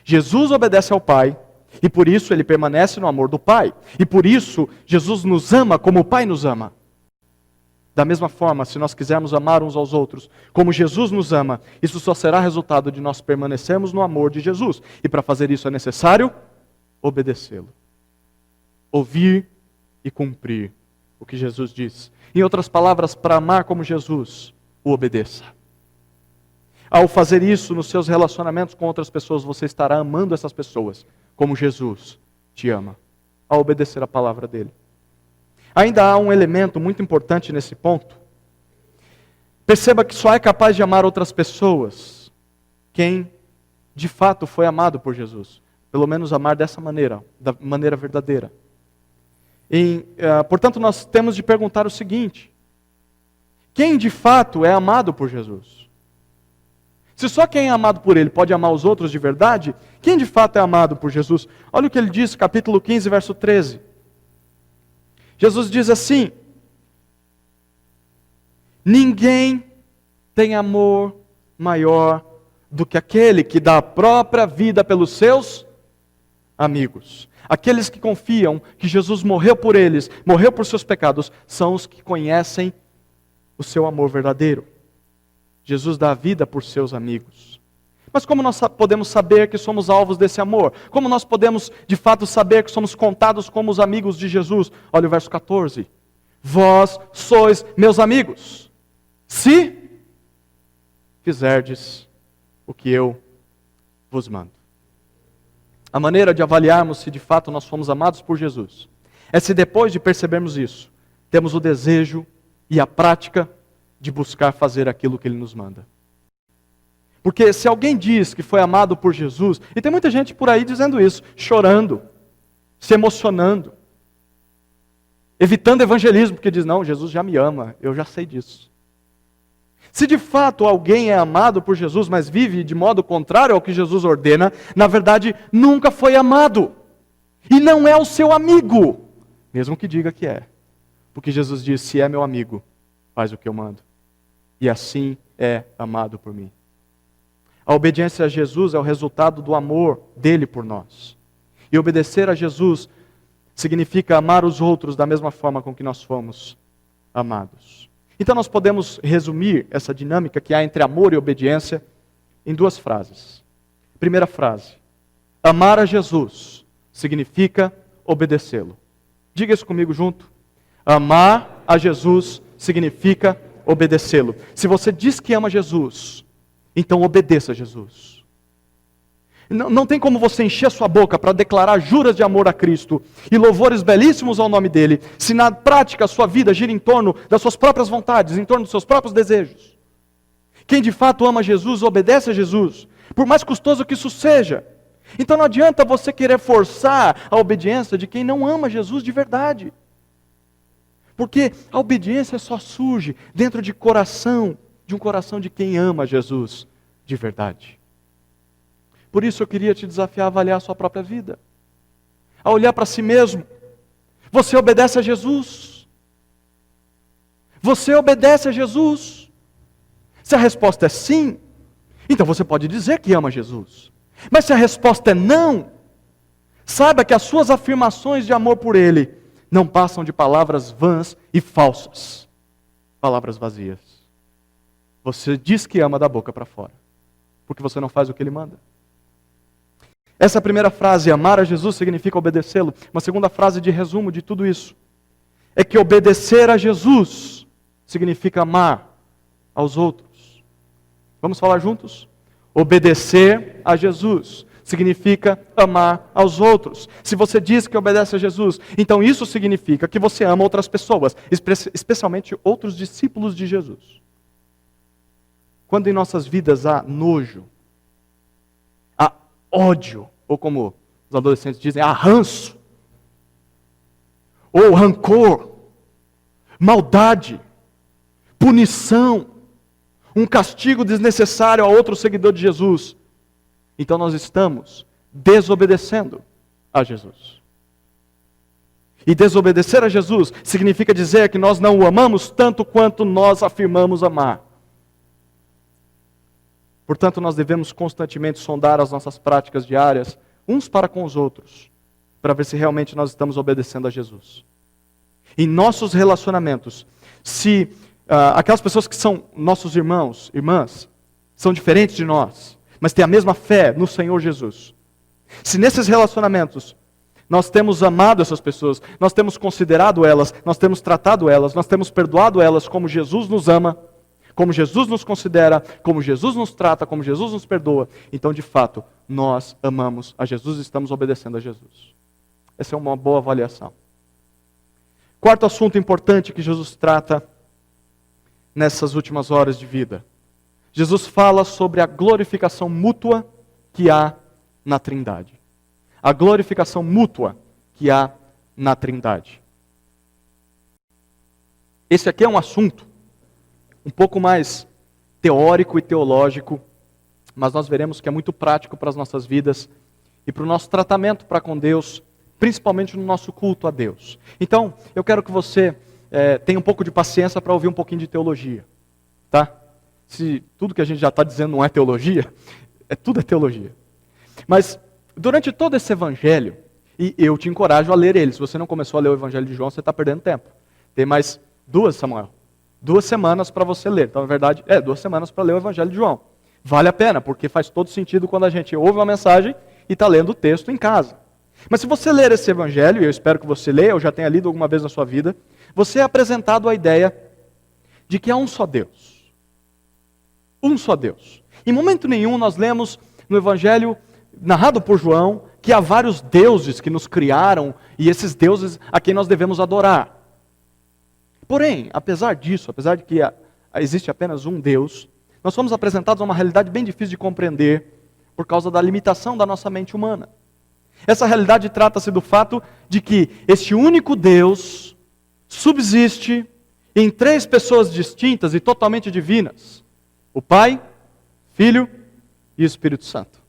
A: Jesus obedece ao Pai e por isso ele permanece no amor do Pai. E por isso Jesus nos ama como o Pai nos ama. Da mesma forma, se nós quisermos amar uns aos outros como Jesus nos ama, isso só será resultado de nós permanecermos no amor de Jesus. E para fazer isso é necessário obedecê-lo. Ouvir e cumprir o que Jesus diz. Em outras palavras, para amar como Jesus, o obedeça. Ao fazer isso nos seus relacionamentos com outras pessoas, você estará amando essas pessoas como Jesus te ama, ao obedecer a palavra dele. Ainda há um elemento muito importante nesse ponto. Perceba que só é capaz de amar outras pessoas quem de fato foi amado por Jesus. Pelo menos amar dessa maneira, da maneira verdadeira. Portanto, nós temos de perguntar o seguinte: quem de fato é amado por Jesus? Se só quem é amado por ele pode amar os outros de verdade, quem de fato é amado por Jesus? Olha o que ele diz, capítulo 15, verso 13. Jesus diz assim: ninguém tem amor maior do que aquele que dá a própria vida pelos seus amigos. Aqueles que confiam que Jesus morreu por eles, morreu por seus pecados, são os que conhecem o seu amor verdadeiro. Jesus dá a vida por seus amigos. Mas como nós podemos saber que somos alvos desse amor? Como nós podemos, de fato, saber que somos contados como os amigos de Jesus? Olha o verso 14. Vós sois meus amigos, se fizerdes o que eu vos mando. A maneira de avaliarmos se de fato nós fomos amados por Jesus é se depois de percebermos isso, temos o desejo e a prática de buscar fazer aquilo que Ele nos manda. Porque se alguém diz que foi amado por Jesus, e tem muita gente por aí dizendo isso, chorando, se emocionando, evitando evangelismo, porque diz, não, Jesus já me ama, eu já sei disso. Se de fato alguém é amado por Jesus, mas vive de modo contrário ao que Jesus ordena, na verdade nunca foi amado. E não é o seu amigo, mesmo que diga que é. Porque Jesus diz, se é meu amigo, faz o que eu mando. E assim é amado por mim. A obediência a Jesus é o resultado do amor dele por nós. E obedecer a Jesus significa amar os outros da mesma forma com que nós fomos amados. Então nós podemos resumir essa dinâmica que há entre amor e obediência em duas frases. Primeira frase: amar a Jesus significa obedecê-lo. Diga isso comigo junto. Amar a Jesus significa obedecê-lo. Se você diz que ama Jesus, então obedeça a Jesus. Não tem como você encher a sua boca para declarar juras de amor a Cristo e louvores belíssimos ao nome dele, se na prática a sua vida gira em torno das suas próprias vontades, em torno dos seus próprios desejos. Quem de fato ama Jesus, obedece a Jesus, por mais custoso que isso seja. Então não adianta você querer forçar a obediência de quem não ama Jesus de verdade. Porque a obediência só surge dentro de um coração de quem ama Jesus de verdade. Por isso eu queria te desafiar a avaliar a sua própria vida. A olhar para si mesmo. Você obedece a Jesus? Você obedece a Jesus? Se a resposta é sim, então você pode dizer que ama Jesus. Mas se a resposta é não, saiba que as suas afirmações de amor por Ele não passam de palavras vãs e falsas. Palavras vazias. Você diz que ama da boca para fora, porque você não faz o que Ele manda. Essa primeira frase, amar a Jesus, significa obedecê-lo. Uma segunda frase de resumo de tudo isso é que obedecer a Jesus significa amar aos outros. Vamos falar juntos? Obedecer a Jesus significa amar aos outros. Se você diz que obedece a Jesus, então isso significa que você ama outras pessoas, especialmente outros discípulos de Jesus. quando em nossas vidas há nojo, há ódio, ou como os adolescentes dizem, há ranço, ou rancor, maldade, punição, um castigo desnecessário a outro seguidor de Jesus, então nós estamos desobedecendo a Jesus. E desobedecer a Jesus significa dizer que nós não o amamos tanto quanto nós afirmamos amar. Portanto, nós devemos constantemente sondar as nossas práticas diárias, uns para com os outros, para ver se realmente nós estamos obedecendo a Jesus. Em nossos relacionamentos, se aquelas pessoas que são nossos irmãos, irmãs, são diferentes de nós, mas têm a mesma fé no Senhor Jesus, se nesses relacionamentos nós temos amado essas pessoas, nós temos considerado elas, nós temos tratado elas, nós temos perdoado elas como Jesus nos ama, como Jesus nos considera, como Jesus nos trata, como Jesus nos perdoa, então de fato nós amamos a Jesus e estamos obedecendo a Jesus. Essa é uma boa avaliação. Quarto assunto importante que Jesus trata nessas últimas horas de vida. Jesus fala sobre a glorificação mútua que há na Trindade. A glorificação mútua que há na Trindade. Esse aqui é um assunto um pouco mais teórico e teológico, mas nós veremos que é muito prático para as nossas vidas e para o nosso tratamento para com Deus, principalmente no nosso culto a Deus. Então, eu quero que você tenha um pouco de paciência para ouvir um pouquinho de teologia, tá? Se tudo que a gente já está dizendo não é teologia, tudo é teologia. Mas, durante todo esse evangelho, e eu te encorajo a ler ele, se você não começou a ler o evangelho de João, você está perdendo tempo. Tem mais 2 semanas para você ler. Então, na verdade, 2 semanas para ler o evangelho de João. Vale a pena, porque faz todo sentido quando a gente ouve uma mensagem e está lendo o texto em casa. Mas se você ler esse evangelho, e eu espero que você leia, ou já tenha lido alguma vez na sua vida, você é apresentado à ideia de que há um só Deus. Um só Deus. Em momento nenhum nós lemos no evangelho narrado por João que há vários deuses que nos criaram e esses deuses a quem nós devemos adorar. Porém, apesar disso, apesar de que existe apenas um Deus, nós somos apresentados a uma realidade bem difícil de compreender por causa da limitação da nossa mente humana. Essa realidade trata-se do fato de que este único Deus subsiste em 3 pessoas distintas e totalmente divinas: o Pai, Filho e o Espírito Santo.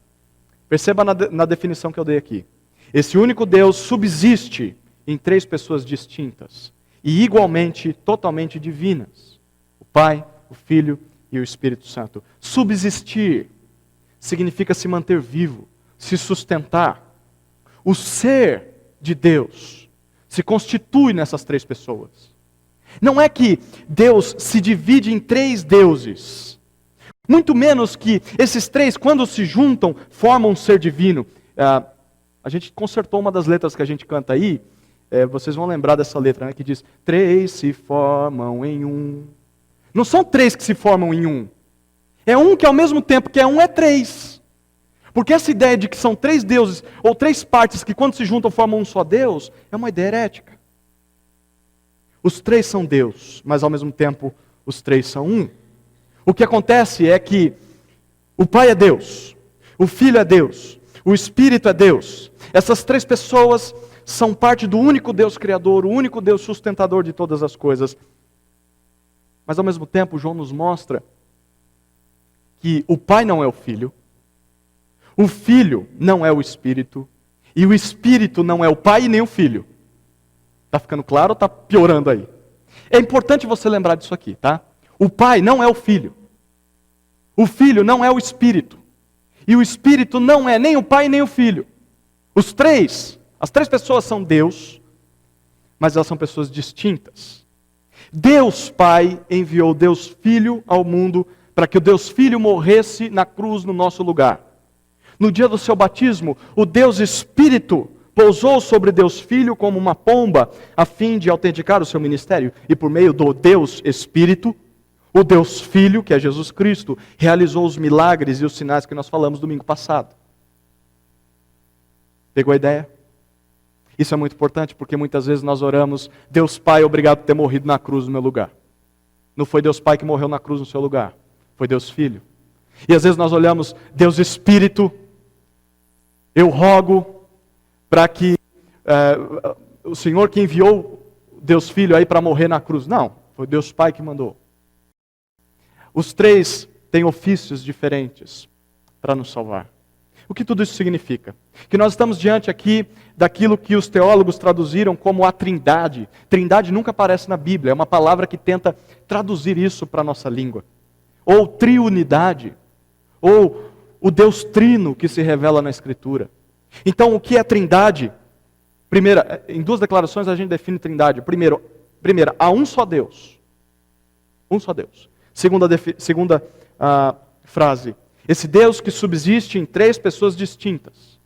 A: Perceba na definição que eu dei aqui. Esse único Deus subsiste em 3 pessoas distintas e igualmente, totalmente divinas: o Pai, o Filho e o Espírito Santo. Subsistir significa se manter vivo, se sustentar. O ser de Deus se constitui nessas 3 pessoas. Não é que Deus se divide em 3 deuses. Muito menos que esses 3, quando se juntam, formam um ser divino. A gente consertou uma das letras que a gente canta aí. Vocês vão lembrar dessa letra, né, que diz: 3 se formam em um. Não são 3 que se formam em um. É um que ao mesmo tempo que é um é 3. Porque essa ideia de que são 3 deuses, ou 3 partes que quando se juntam formam um só Deus, é uma ideia herética. Os 3 são Deus, mas ao mesmo tempo os 3 são um. O que acontece é que o Pai é Deus, o Filho é Deus, o Espírito é Deus. Essas 3 pessoas são parte do único Deus Criador, o único Deus sustentador de todas as coisas. Mas ao mesmo tempo, João nos mostra que o Pai não é o Filho, o Filho não é o Espírito, e o Espírito não é o Pai e nem o Filho. Está ficando claro ou está piorando aí? É importante você lembrar disso aqui, tá? O Pai não é o Filho, o Filho não é o Espírito, e o Espírito não é nem o Pai nem o Filho. As 3 pessoas são Deus, mas elas são pessoas distintas. Deus Pai enviou Deus Filho ao mundo para que o Deus Filho morresse na cruz no nosso lugar. No dia do seu batismo, o Deus Espírito pousou sobre Deus Filho como uma pomba, a fim de autenticar o seu ministério. E por meio do Deus Espírito, o Deus Filho, que é Jesus Cristo, realizou os milagres e os sinais que nós falamos domingo passado. Pegou a ideia? Isso é muito importante porque muitas vezes nós oramos: Deus Pai, obrigado por ter morrido na cruz no meu lugar. Não foi Deus Pai que morreu na cruz no seu lugar. Foi Deus Filho. E às vezes nós olhamos Deus Espírito, eu rogo para que o Senhor que enviou Deus Filho aí para morrer na cruz. Não, foi Deus Pai que mandou. Os três têm ofícios diferentes para nos salvar. O que tudo isso significa? Que nós estamos diante aqui daquilo que os teólogos traduziram como a Trindade. Trindade nunca aparece na Bíblia, é uma palavra que tenta traduzir isso para a nossa língua. Ou triunidade, ou o Deus Trino que se revela na Escritura. Então, o que é Trindade? Primeira, em duas declarações a gente define Trindade. Primeira, há um só Deus. Um só Deus. Segunda frase. Esse Deus que subsiste em três pessoas distintas,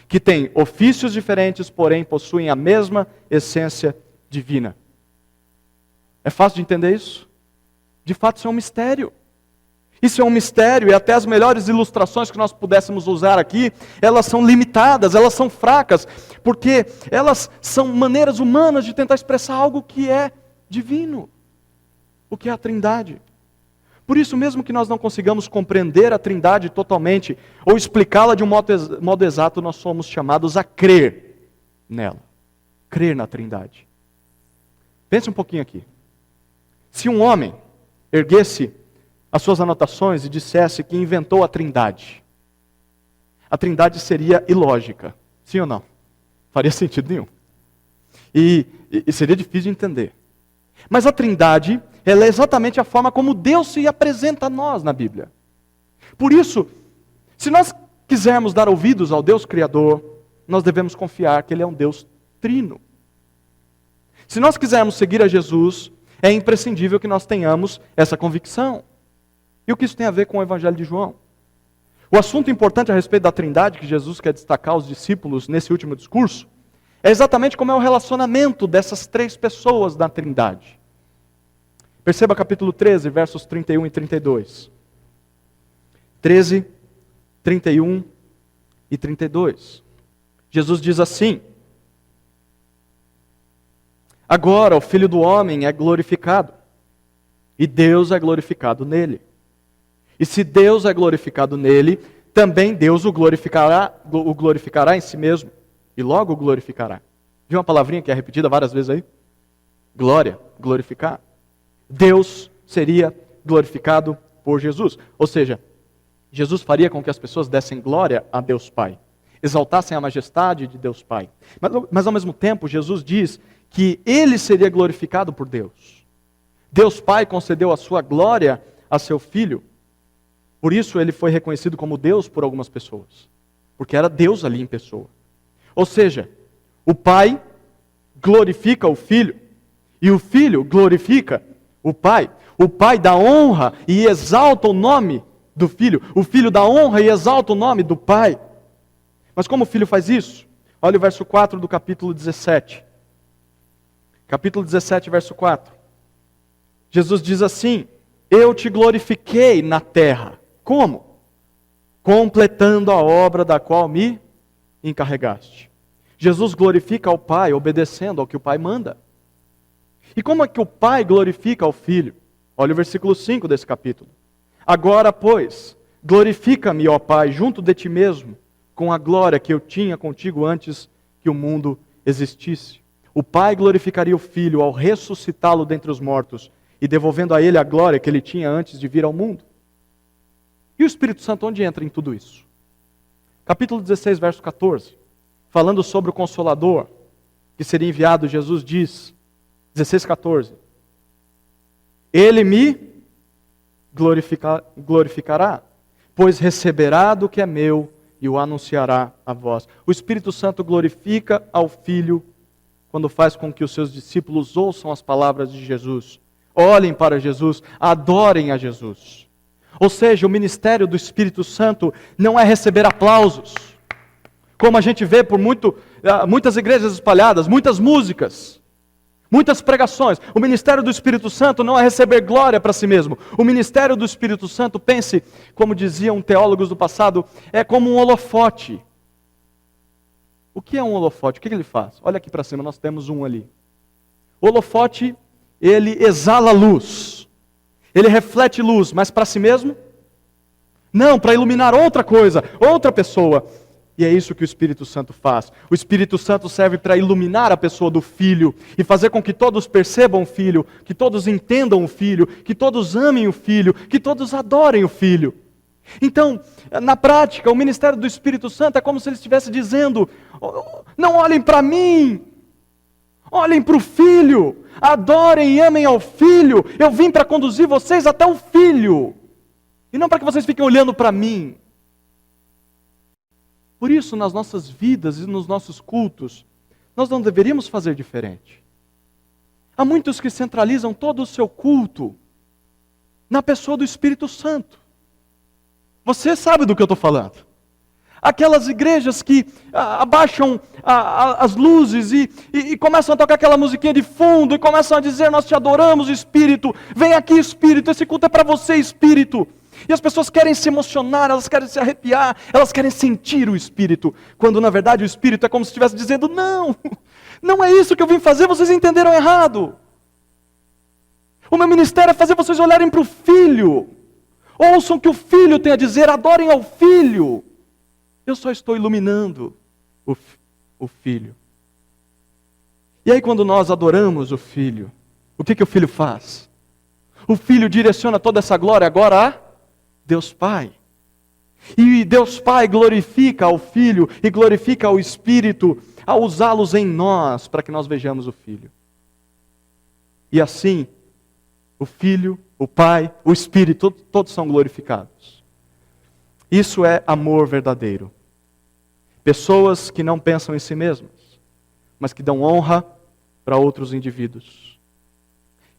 A: que têm ofícios diferentes, porém possuem a mesma essência divina. É fácil de entender isso? De fato, isso é um mistério. Isso é um mistério, e até as melhores ilustrações que nós pudéssemos usar aqui, elas são limitadas, elas são fracas, porque elas são maneiras humanas de tentar expressar algo que é divino, o que é a Trindade. Por isso, mesmo que nós não consigamos compreender a Trindade totalmente, ou explicá-la de um modo exato, nós somos chamados a crer nela. Crer na Trindade. Pense um pouquinho aqui. Se um homem erguesse as suas anotações e dissesse que inventou a Trindade seria ilógica. Sim ou não? Faria sentido nenhum. E seria difícil de entender. Mas a Trindade, ela é exatamente a forma como Deus se apresenta a nós na Bíblia. Por isso, se nós quisermos dar ouvidos ao Deus Criador, nós devemos confiar que Ele é um Deus trino. Se nós quisermos seguir a Jesus, é imprescindível que nós tenhamos essa convicção. E o que isso tem a ver com o Evangelho de João? O assunto importante a respeito da Trindade, que Jesus quer destacar aos discípulos nesse último discurso, é exatamente como é o relacionamento dessas três pessoas da Trindade. Perceba capítulo 13, versos 31 e 32. 13, 31 e 32. Jesus diz assim: agora o Filho do Homem é glorificado, e Deus é glorificado nele. E se Deus é glorificado nele, também Deus o glorificará em si mesmo, e logo o glorificará. Viu uma palavrinha que é repetida várias vezes aí? Glória, glorificar. Deus seria glorificado por Jesus. Ou seja, Jesus faria com que as pessoas dessem glória a Deus Pai, exaltassem a majestade de Deus Pai. Mas ao mesmo tempo, Jesus diz que Ele seria glorificado por Deus. Deus Pai concedeu a sua glória a seu Filho. Por isso ele foi reconhecido como Deus por algumas pessoas. Porque era Deus ali em pessoa. Ou seja, o Pai glorifica o Filho. E o Filho glorifica o Pai. O Pai dá honra e exalta o nome do Filho. O Filho dá honra e exalta o nome do Pai. Mas como o Filho faz isso? Olha o verso 4 do capítulo 17. Capítulo 17, verso 4. Jesus diz assim: eu te glorifiquei na terra. Como? Completando a obra da qual me encarregaste. Jesus glorifica ao Pai, obedecendo ao que o Pai manda. E como é que o Pai glorifica ao Filho? Olha o versículo 5 desse capítulo. Agora, pois, glorifica-me, ó Pai, junto de ti mesmo, com a glória que eu tinha contigo antes que o mundo existisse. O Pai glorificaria o Filho ao ressuscitá-lo dentre os mortos e devolvendo a ele a glória que ele tinha antes de vir ao mundo. E o Espírito Santo onde entra em tudo isso? Capítulo 16, verso 14. Falando sobre o Consolador que seria enviado, Jesus diz, 16:14. Ele me glorificará, pois receberá do que é meu e o anunciará a vós. O Espírito Santo glorifica ao Filho quando faz com que os seus discípulos ouçam as palavras de Jesus, olhem para Jesus, adorem a Jesus. Ou seja, o ministério do Espírito Santo não é receber aplausos, como a gente vê por muitas igrejas espalhadas, muitas músicas, muitas pregações. O ministério do Espírito Santo não é receber glória para si mesmo. O ministério do Espírito Santo, pense, como diziam teólogos do passado, é como um holofote. O que é um holofote? O que ele faz? Olha aqui para cima, nós temos um ali. O holofote, ele exala luz. Ele reflete luz, mas para si mesmo? Não, para iluminar outra coisa, outra pessoa. E é isso que o Espírito Santo faz. O Espírito Santo serve para iluminar a pessoa do Filho e fazer com que todos percebam o Filho, que todos entendam o Filho, que todos amem o Filho, que todos adorem o Filho. Então, na prática, o ministério do Espírito Santo é como se ele estivesse dizendo: não olhem para mim, olhem para o Filho, adorem e amem ao Filho. Eu vim para conduzir vocês até o Filho, e não para que vocês fiquem olhando para mim. Por isso, nas nossas vidas e nos nossos cultos, nós não deveríamos fazer diferente. Há muitos que centralizam todo o seu culto na pessoa do Espírito Santo. Você sabe do que eu estou falando. Aquelas igrejas que abaixam as luzes e começam a tocar aquela musiquinha de fundo e começam a dizer: nós te adoramos, Espírito, vem aqui, Espírito, esse culto é para você, Espírito. E as pessoas querem se emocionar, elas querem se arrepiar, elas querem sentir o Espírito, quando na verdade o Espírito é como se estivesse dizendo: não, não é isso que eu vim fazer, vocês entenderam errado. O meu ministério é fazer vocês olharem para o Filho, ouçam o que o Filho tem a dizer, adorem ao Filho. Eu só estou iluminando o Filho. E aí quando nós adoramos o Filho, o que o Filho faz? O Filho direciona toda essa glória agora a Deus Pai. E Deus Pai glorifica ao Filho e glorifica ao Espírito ao usá-los em nós para que nós vejamos o Filho. E assim, o Filho, o Pai, o Espírito, todos são glorificados. Isso é amor verdadeiro. Pessoas que não pensam em si mesmas, mas que dão honra para outros indivíduos.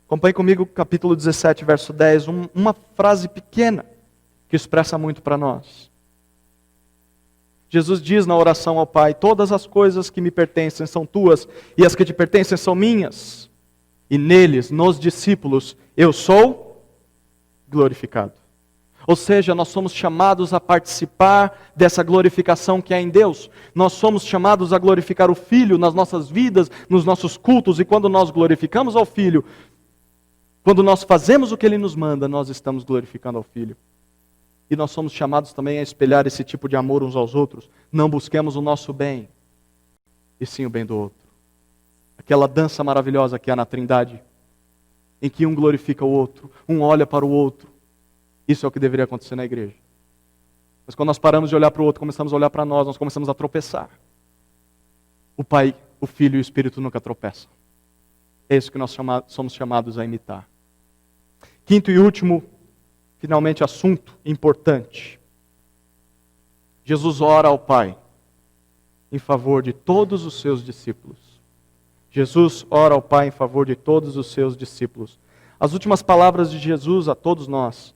A: Acompanhe comigo o capítulo 17, verso 10, uma frase pequena que expressa muito para nós. Jesus diz na oração ao Pai: todas as coisas que me pertencem são tuas, e as que te pertencem são minhas. E neles, nos discípulos, eu sou glorificado. Ou seja, nós somos chamados a participar dessa glorificação que há em Deus. Nós somos chamados a glorificar o Filho nas nossas vidas, nos nossos cultos, e quando nós glorificamos ao Filho, quando nós fazemos o que Ele nos manda, nós estamos glorificando ao Filho. E nós somos chamados também a espelhar esse tipo de amor uns aos outros. Não busquemos o nosso bem, e sim o bem do outro. Aquela dança maravilhosa que há na Trindade, em que um glorifica o outro, um olha para o outro. Isso é o que deveria acontecer na igreja. Mas quando nós paramos de olhar para o outro, começamos a olhar para nós começamos a tropeçar. O Pai, o Filho e o Espírito nunca tropeçam. É isso que nós somos chamados a imitar. Quinto e último, finalmente, assunto importante. Jesus ora ao Pai em favor de todos os seus discípulos. Jesus ora ao Pai em favor de todos os seus discípulos. As últimas palavras de Jesus a todos nós,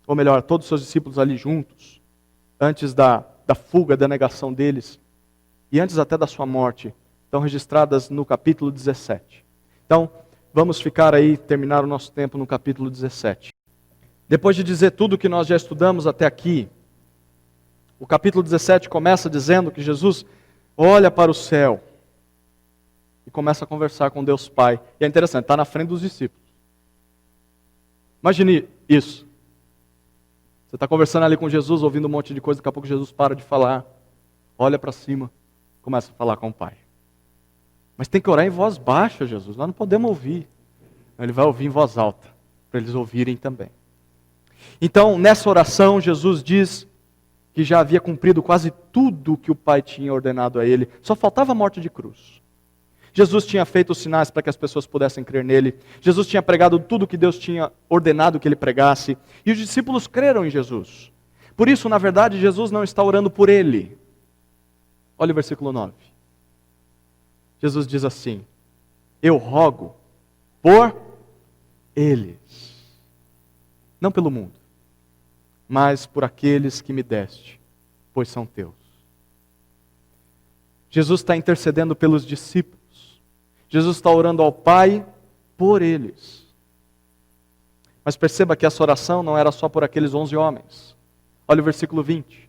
A: ou melhor, a todos os seus discípulos ali juntos, antes da fuga, da negação deles, e antes até da sua morte, estão registradas no capítulo 17. Então, vamos ficar aí, terminar o nosso tempo no capítulo 17. Depois de dizer tudo o que nós já estudamos até aqui, o capítulo 17 começa dizendo que Jesus olha para o céu e começa a conversar com Deus Pai. E é interessante, está na frente dos discípulos. Imagine isso. Você está conversando ali com Jesus, ouvindo um monte de coisa, daqui a pouco Jesus para de falar, olha para cima, começa a falar com o Pai. Mas tem que orar em voz baixa, Jesus, nós não podemos ouvir. Ele vai ouvir em voz alta, para eles ouvirem também. Então, nessa oração, Jesus diz que já havia cumprido quase tudo que o Pai tinha ordenado a ele, só faltava a morte de cruz. Jesus tinha feito os sinais para que as pessoas pudessem crer nele. Jesus tinha pregado tudo que Deus tinha ordenado que ele pregasse. E os discípulos creram em Jesus. Por isso, na verdade, Jesus não está orando por ele. Olha o versículo 9. Jesus diz assim: eu rogo por eles. Não pelo mundo, mas por aqueles que me deste, pois são teus. Jesus está intercedendo pelos discípulos. Jesus está orando ao Pai por eles. Mas perceba que essa oração não era só por aqueles 11 homens. Olha o versículo 20.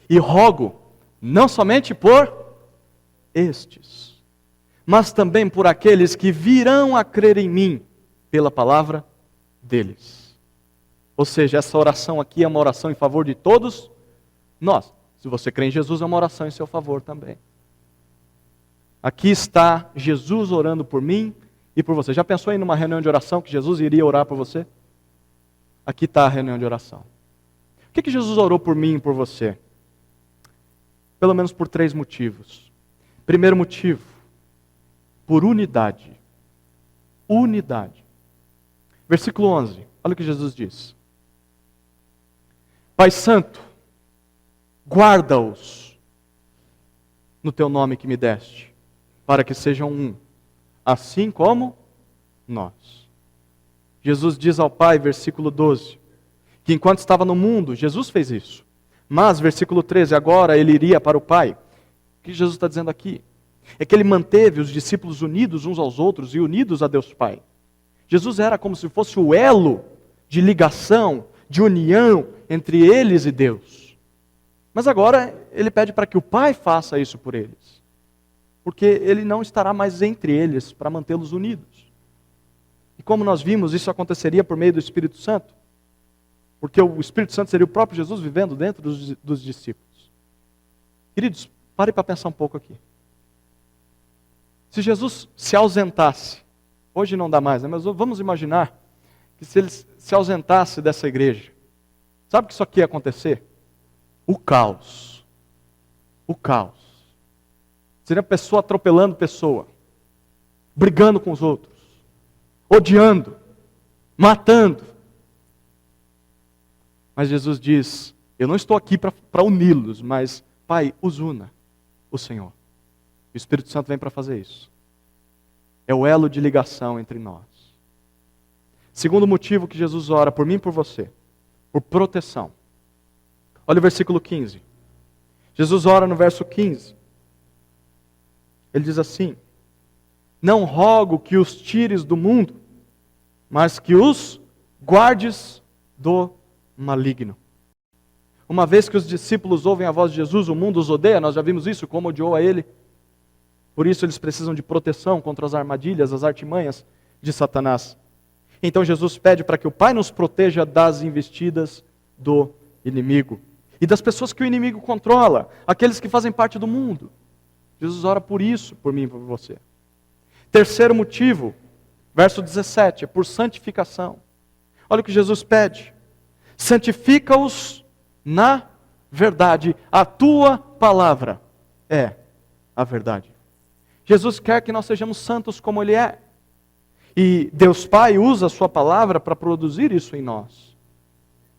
A: E rogo não somente por estes, mas também por aqueles que virão a crer em mim, pela palavra deles. Ou seja, essa oração aqui é uma oração em favor de todos nós. Se você crê em Jesus, é uma oração em seu favor também. Aqui está Jesus orando por mim e por você. Já pensou em numa reunião de oração que Jesus iria orar por você? Aqui está a reunião de oração. Por que Jesus orou por mim e por você? Pelo menos por 3 motivos. Primeiro motivo, por unidade. Unidade. Versículo 11, olha o que Jesus diz. Pai Santo, guarda-os no teu nome que me deste, para que sejam um, assim como nós. Jesus diz ao Pai, versículo 12, que enquanto estava no mundo, Jesus fez isso. Mas, versículo 13, agora ele iria para o Pai. O que Jesus está dizendo aqui? É que ele manteve os discípulos unidos uns aos outros e unidos a Deus Pai. Jesus era como se fosse o elo de ligação, de união entre eles e Deus. Mas agora ele pede para que o Pai faça isso por eles. Porque ele não estará mais entre eles para mantê-los unidos. E como nós vimos, isso aconteceria por meio do Espírito Santo. Porque o Espírito Santo seria o próprio Jesus vivendo dentro dos discípulos. Queridos, pare para pensar um pouco aqui. Se Jesus se ausentasse, hoje não dá mais, né? Mas vamos imaginar que se ele se ausentasse dessa igreja, sabe o que isso aqui ia acontecer? O caos. O caos. Seria pessoa atropelando pessoa, brigando com os outros, odiando, matando. Mas Jesus diz, eu não estou aqui para uni-los, mas, Pai, os una, o Senhor. O Espírito Santo vem para fazer isso. É o elo de ligação entre nós. Segundo motivo que Jesus ora por mim e por você, por proteção. Olha o versículo 15. Jesus ora no verso 15. Ele diz assim, não rogo que os tires do mundo, mas que os guardes do maligno. Uma vez que os discípulos ouvem a voz de Jesus, o mundo os odeia, nós já vimos isso, como odiou a ele. Por isso eles precisam de proteção contra as armadilhas, as artimanhas de Satanás. Então Jesus pede para que o Pai nos proteja das investidas do inimigo. E das pessoas que o inimigo controla, aqueles que fazem parte do mundo. Jesus ora por isso, por mim e por você. Terceiro motivo, verso 17, é por santificação. Olha o que Jesus pede. Santifica-os na verdade. A tua palavra é a verdade. Jesus quer que nós sejamos santos como Ele é. E Deus Pai usa a sua palavra para produzir isso em nós.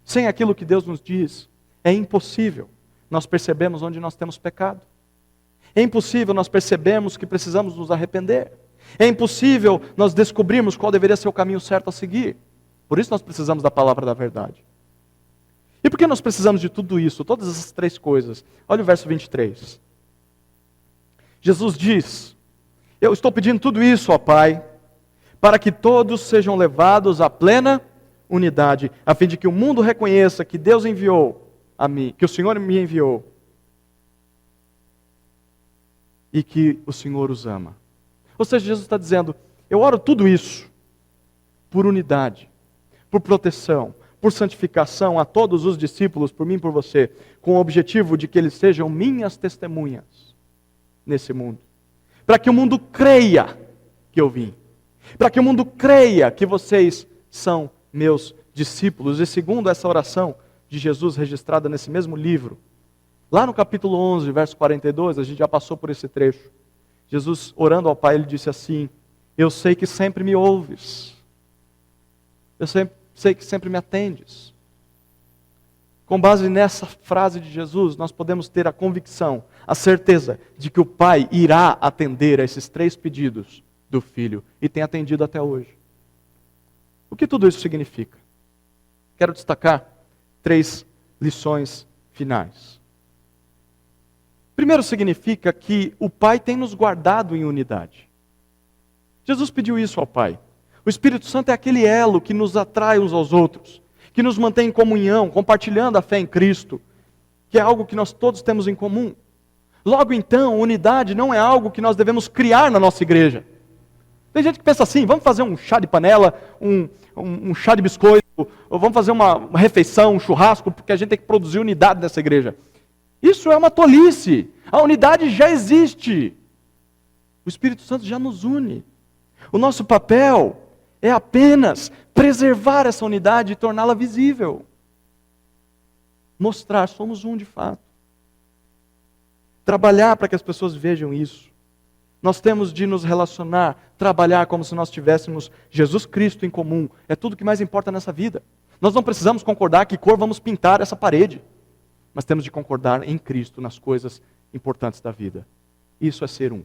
A: Sem aquilo que Deus nos diz, é impossível nós percebemos onde nós temos pecado. É impossível nós percebemos que precisamos nos arrepender. É impossível nós descobrirmos qual deveria ser o caminho certo a seguir. Por isso nós precisamos da palavra da verdade. E por que nós precisamos de tudo isso, todas essas 3 coisas? Olha o verso 23. Jesus diz, eu estou pedindo tudo isso, ó Pai, para que todos sejam levados à plena unidade, a fim de que o mundo reconheça que Deus enviou a mim, que o Senhor me enviou, e que o Senhor os ama. Ou seja, Jesus está dizendo, eu oro tudo isso por unidade, por proteção, por santificação a todos os discípulos, por mim e por você, com o objetivo de que eles sejam minhas testemunhas nesse mundo. Para que o mundo creia que eu vim. Para que o mundo creia que vocês são meus discípulos. E segundo essa oração de Jesus registrada nesse mesmo livro, lá no capítulo 11, verso 42, a gente já passou por esse trecho. Jesus, orando ao Pai, ele disse assim, eu sei que sempre me ouves. Eu sei que sempre me atendes. Com base nessa frase de Jesus, nós podemos ter a convicção, a certeza de que o Pai irá atender a esses 3 pedidos do Filho, e tem atendido até hoje. O que tudo isso significa? Quero destacar 3 lições finais. Primeiro, significa que o Pai tem nos guardado em unidade. Jesus pediu isso ao Pai. O Espírito Santo é aquele elo que nos atrai uns aos outros, que nos mantém em comunhão, compartilhando a fé em Cristo, que é algo que nós todos temos em comum. Logo então, unidade não é algo que nós devemos criar na nossa igreja. Tem gente que pensa assim, vamos fazer um chá de panela, um chá de biscoito, ou vamos fazer uma refeição, um churrasco, porque a gente tem que produzir unidade nessa igreja. Isso é uma tolice. A unidade já existe. O Espírito Santo já nos une. O nosso papel é apenas preservar essa unidade e torná-la visível. Mostrar, somos um de fato. Trabalhar para que as pessoas vejam isso. Nós temos de nos relacionar, trabalhar como se nós tivéssemos Jesus Cristo em comum. É tudo que mais importa nessa vida. Nós não precisamos concordar que cor vamos pintar essa parede. Mas temos de concordar em Cristo nas coisas importantes da vida. Isso é ser um.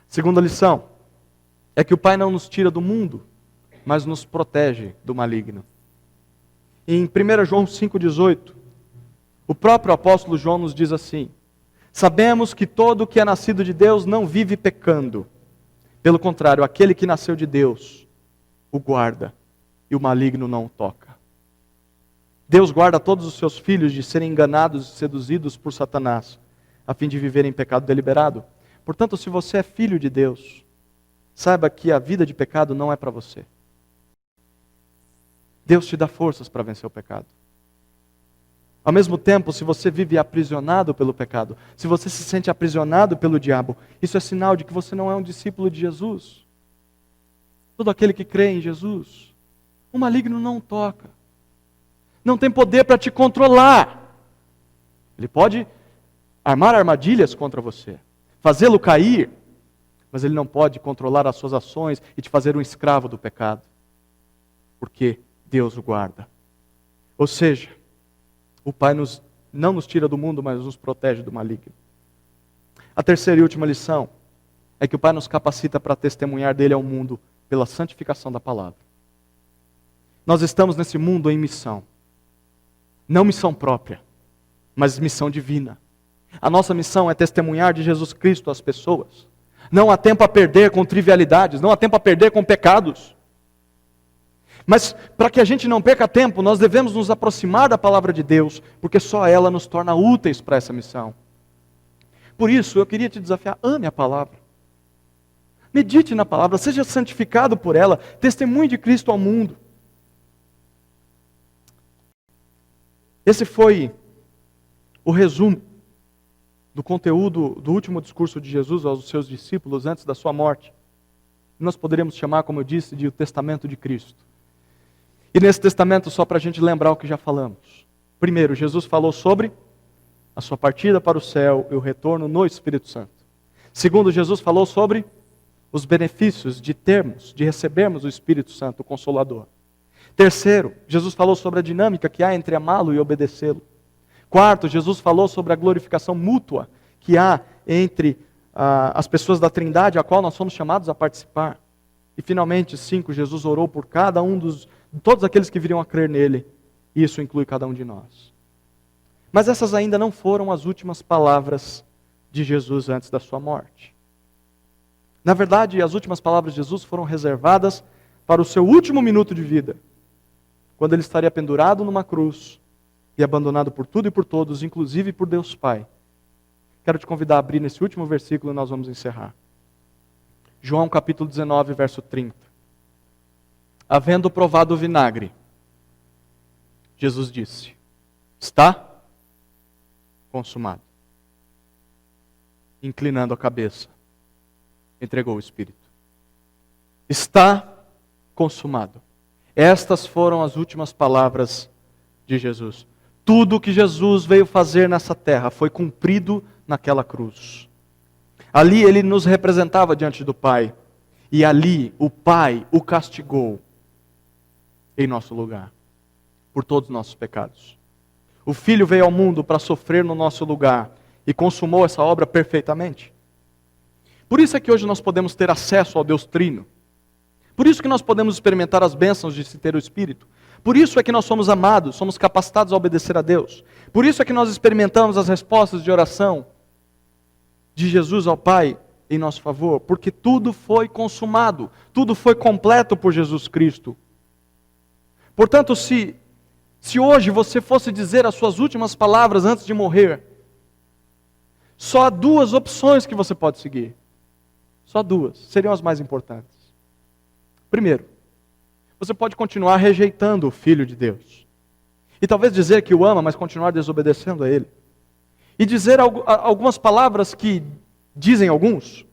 A: Segunda lição é que o Pai não nos tira do mundo, mas nos protege do maligno. Em 1 João 5,18, o próprio apóstolo João nos diz assim: sabemos que todo o que é nascido de Deus não vive pecando. Pelo contrário, aquele que nasceu de Deus o guarda e o maligno não o toca. Deus guarda todos os seus filhos de serem enganados e seduzidos por Satanás, a fim de viverem em pecado deliberado. Portanto, se você é filho de Deus, saiba que a vida de pecado não é para você. Deus te dá forças para vencer o pecado. Ao mesmo tempo, se você vive aprisionado pelo pecado, se você se sente aprisionado pelo diabo, isso é sinal de que você não é um discípulo de Jesus. Todo aquele que crê em Jesus, o maligno não toca. Não tem poder para te controlar. Ele pode armar armadilhas contra você, fazê-lo cair, mas ele não pode controlar as suas ações e te fazer um escravo do pecado. Porque Deus o guarda. Ou seja, o Pai não nos tira do mundo, mas nos protege do maligno. A terceira e última lição é que o Pai nos capacita para testemunhar dele ao mundo pela santificação da palavra. Nós estamos nesse mundo em missão. Não missão própria, mas missão divina. A nossa missão é testemunhar de Jesus Cristo às pessoas. Não há tempo a perder com trivialidades, não há tempo a perder com pecados. Mas para que a gente não perca tempo, nós devemos nos aproximar da palavra de Deus, porque só ela nos torna úteis para essa missão. Por isso, eu queria te desafiar, ame a palavra. Medite na palavra, seja santificado por ela, testemunhe de Cristo ao mundo. Esse foi o resumo do conteúdo do último discurso de Jesus aos seus discípulos antes da sua morte. Nós poderíamos chamar, como eu disse, de o testamento de Cristo. E nesse testamento, só para a gente lembrar o que já falamos. Primeiro, Jesus falou sobre a sua partida para o céu e o retorno no Espírito Santo. Segundo, Jesus falou sobre os benefícios de recebermos o Espírito Santo, o Consolador. Terceiro, Jesus falou sobre a dinâmica que há entre amá-lo e obedecê-lo. Quarto, Jesus falou sobre a glorificação mútua que há entre as pessoas da Trindade, a qual nós somos chamados a participar. E finalmente, 5, Jesus orou por cada um de todos aqueles que viriam a crer nele. E isso inclui cada um de nós. Mas essas ainda não foram as últimas palavras de Jesus antes da sua morte. Na verdade, as últimas palavras de Jesus foram reservadas para o seu último minuto de vida, quando ele estaria pendurado numa cruz e abandonado por tudo e por todos, inclusive por Deus Pai. Quero te convidar a abrir nesse último versículo e nós vamos encerrar. João capítulo 19, verso 30. Havendo provado o vinagre, Jesus disse: está consumado. Inclinando a cabeça, entregou o Espírito. Está consumado. Estas foram as últimas palavras de Jesus. Tudo o que Jesus veio fazer nessa terra foi cumprido naquela cruz. Ali ele nos representava diante do Pai. E ali o Pai o castigou em nosso lugar, por todos os nossos pecados. O Filho veio ao mundo para sofrer no nosso lugar e consumou essa obra perfeitamente. Por isso é que hoje nós podemos ter acesso ao Deus Trino. Por isso que nós podemos experimentar as bênçãos de se ter o Espírito. Por isso é que nós somos amados, somos capacitados a obedecer a Deus. Por isso é que nós experimentamos as respostas de oração de Jesus ao Pai em nosso favor. Porque tudo foi consumado, tudo foi completo por Jesus Cristo. Portanto, se hoje você fosse dizer as suas últimas palavras antes de morrer, só há duas opções que você pode seguir. Só duas, seriam as mais importantes. Primeiro, você pode continuar rejeitando o Filho de Deus. E talvez dizer que o ama, mas continuar desobedecendo a Ele. E dizer algumas palavras que dizem alguns.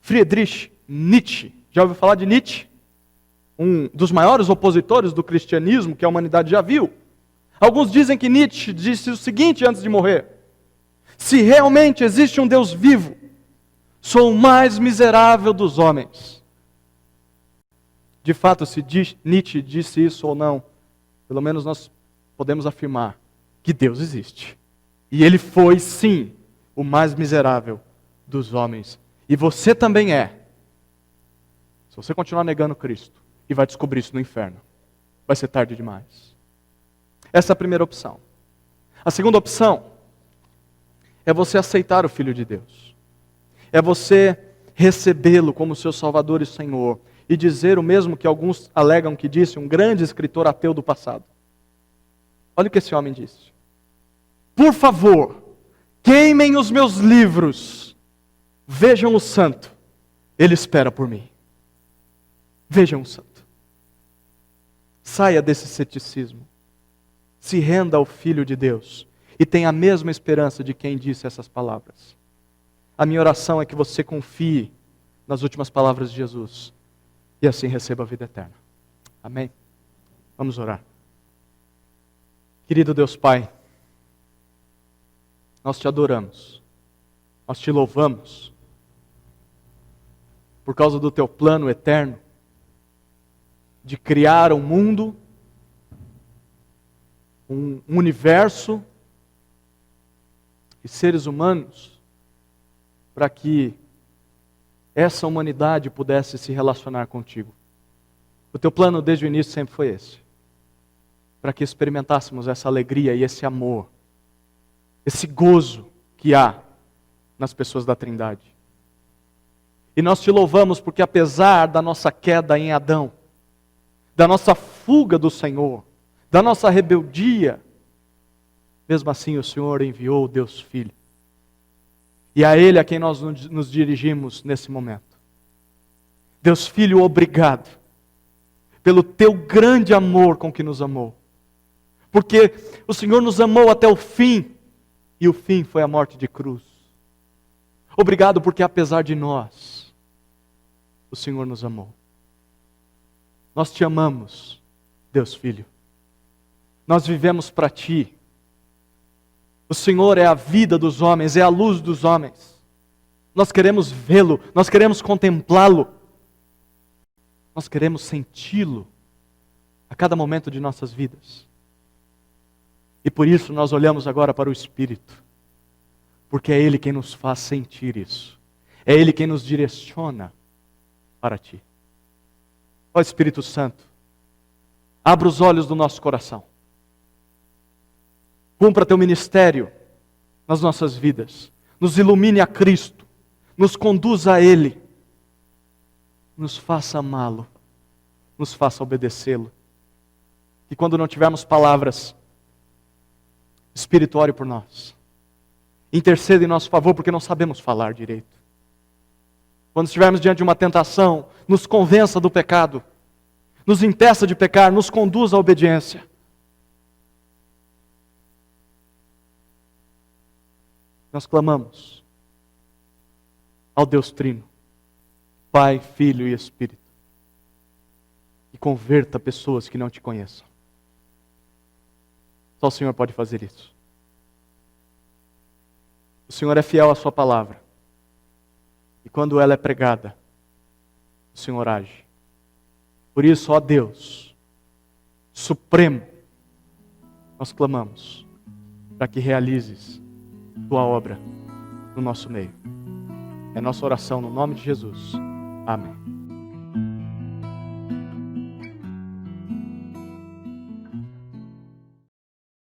A: Friedrich Nietzsche, já ouviu falar de Nietzsche? Um dos maiores opositores do cristianismo que a humanidade já viu. Alguns dizem que Nietzsche disse o seguinte antes de morrer: se realmente existe um Deus vivo, sou o mais miserável dos homens. De fato, se Nietzsche disse isso ou não, pelo menos nós podemos afirmar que Deus existe. E Ele foi, sim, o mais miserável dos homens. E você também é. Se você continuar negando Cristo, e vai descobrir isso no inferno, vai ser tarde demais. Essa é a primeira opção. A segunda opção é você aceitar o Filho de Deus. É você recebê-lo como seu Salvador e Senhor. E dizer o mesmo que alguns alegam que disse um grande escritor ateu do passado. Olha o que esse homem disse. Por favor, queimem os meus livros. Vejam o santo. Ele espera por mim. Vejam o santo. Saia desse ceticismo. Se renda ao Filho de Deus. E tenha a mesma esperança de quem disse essas palavras. A minha oração é que você confie nas últimas palavras de Jesus. E assim receba a vida eterna. Amém? Vamos orar. Querido Deus Pai, nós te adoramos. Nós te louvamos. Por causa do teu plano eterno. De criar um mundo. Um universo. E seres humanos. Para que essa humanidade pudesse se relacionar contigo. O teu plano desde o início sempre foi esse. Para que experimentássemos essa alegria e esse amor, esse gozo que há nas pessoas da Trindade. E nós te louvamos porque apesar da nossa queda em Adão, da nossa fuga do Senhor, da nossa rebeldia, mesmo assim o Senhor enviou o Deus Filho. E a Ele a quem nós nos dirigimos nesse momento. Deus Filho, obrigado pelo teu grande amor com que nos amou. Porque o Senhor nos amou até o fim, e o fim foi a morte de cruz. Obrigado porque apesar de nós, o Senhor nos amou. Nós te amamos, Deus Filho. Nós vivemos para Ti. O Senhor é a vida dos homens, é a luz dos homens. Nós queremos vê-lo, nós queremos contemplá-lo. Nós queremos senti-lo a cada momento de nossas vidas. E por isso nós olhamos agora para o Espírito. Porque é Ele quem nos faz sentir isso. É Ele quem nos direciona para Ti. Ó Espírito Santo, abra os olhos do nosso coração. Cumpra teu ministério nas nossas vidas. Nos ilumine a Cristo. Nos conduza a Ele. Nos faça amá-lo. Nos faça obedecê-lo. E quando não tivermos palavras, Espírito, ore por nós. Interceda em nosso favor, porque não sabemos falar direito. Quando estivermos diante de uma tentação, nos convença do pecado. Nos impeça de pecar, nos conduza à obediência. Nós clamamos ao Deus Trino, Pai, Filho e Espírito, e converta pessoas que não te conheçam. Só o Senhor pode fazer isso. O Senhor é fiel à sua palavra, e quando ela é pregada, o Senhor age. Por isso, ó Deus, Supremo, nós clamamos para que realizes tua obra no nosso meio. É nossa oração no nome de Jesus. Amém.